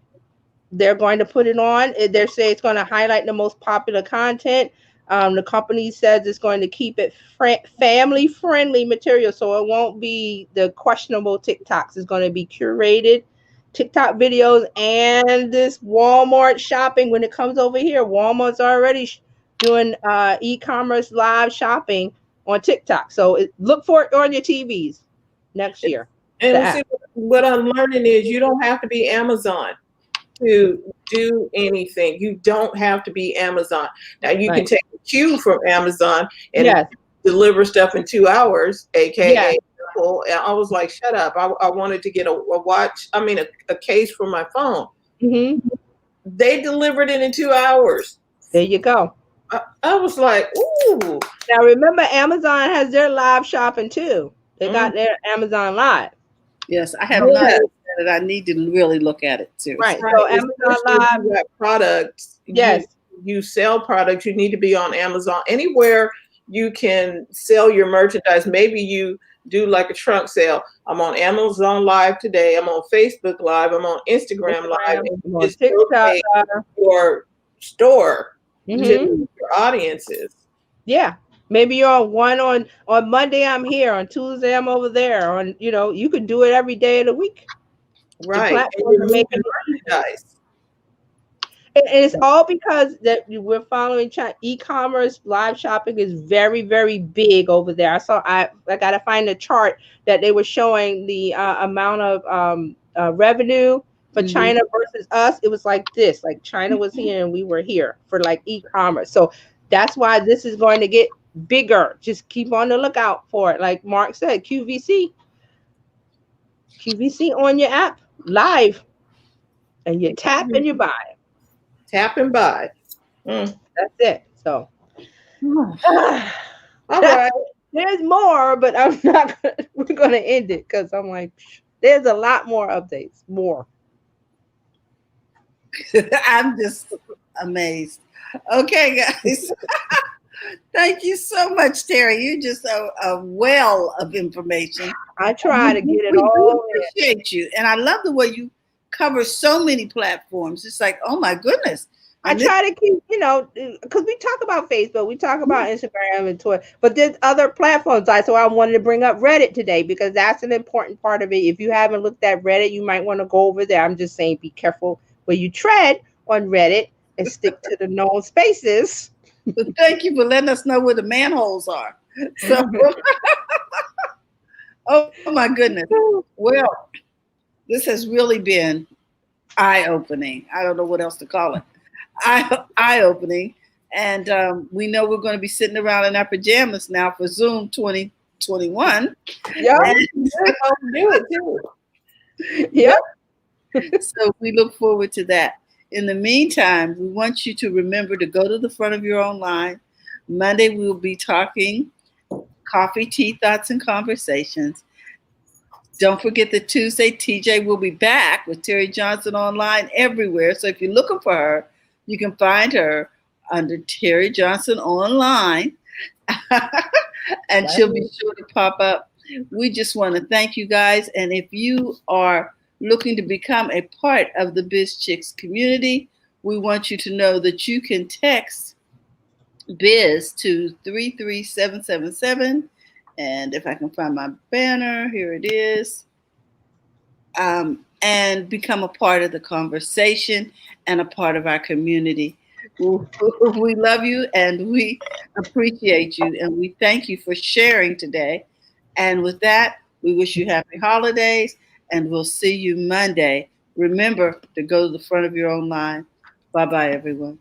they're going to put it on. They say it's going to highlight the most popular content. The company says it's going to keep it family-friendly material, so it won't be the questionable TikToks. It's going to be curated TikTok videos, and this Walmart shopping, when it comes over here, Walmart's already doing e-commerce live shopping on TikTok. So look for it on your TVs next year. And see, what I'm learning is you don't have to be Amazon to do anything. You don't have to be Amazon. Now you can take a cue from Amazon and deliver stuff in 2 hours, aka Apple. And I was like, shut up. I wanted to get a watch, a case for my phone. Mm-hmm. They delivered it in 2 hours. There you go. I was like, ooh. Now remember, Amazon has their live shopping too. They got their Amazon Live. Yes, I have not looked at it. I need to really look at it too. Right. So Amazon Live. You got products. Yes. You sell products. You need to be on Amazon. Anywhere you can sell your merchandise. Maybe you do like a trunk sale. I'm on Amazon Live today. I'm on Facebook Live. I'm on Instagram Live. I'm on TikTok. Your store to Mm-hmm. your audiences. Yeah. Maybe you're on Monday, I'm here. On Tuesday, I'm over there. You could do it every day of the week. Right. And you're making merchandise. And it's all because that we're following China. E-commerce live shopping is very, very big over there. I got to find a chart that they were showing the amount of revenue for China versus us. It was like this, like China was here and we were here for like e-commerce. So that's why this is going to get bigger. Just keep on the lookout for it. Like Mark said, QVC on your app live, and you tap and you buy. Tap and buy. That's it. So, all right. There's more, but I'm not. We're gonna end it because I'm like, there's a lot more updates. More. I'm just amazed. Okay, guys. Thank you so much, Terry. You're just a well of information. I try to get it all. We appreciate you, and I love the way you cover so many platforms. It's like, oh my goodness. I try to keep, because we talk about Facebook, we talk about Instagram and Twitter, but there's other platforms. So I wanted to bring up Reddit today because that's an important part of it. If you haven't looked at Reddit, you might want to go over there. I'm just saying, be careful where you tread on Reddit and stick to the known spaces. But thank you for letting us know where the manholes are. So, oh my goodness. Well, this has really been eye-opening. I don't know what else to call it. Eye-opening. And we know we're going to be sitting around in our pajamas now for Zoom 2021. Yeah, do it too. Yeah. So we look forward to that. In the meantime, we want you to remember to go to the front of your own line. Monday, we'll be talking coffee, tea, thoughts, and conversations. Don't forget that Tuesday, TJ will be back with Terry Johnson Online everywhere. So if you're looking for her, you can find her under Terry Johnson Online. And she'll be sure to pop up. We just want to thank you guys. And if you are looking to become a part of the Biz Chicks community, we want you to know that you can text Biz to 33777. And if I can find my banner, here it is. And become a part of the conversation and a part of our community. We love you and we appreciate you and we thank you for sharing today. And with that, we wish you happy holidays and we'll see you Monday. Remember to go to the front of your own line. Bye-bye, everyone.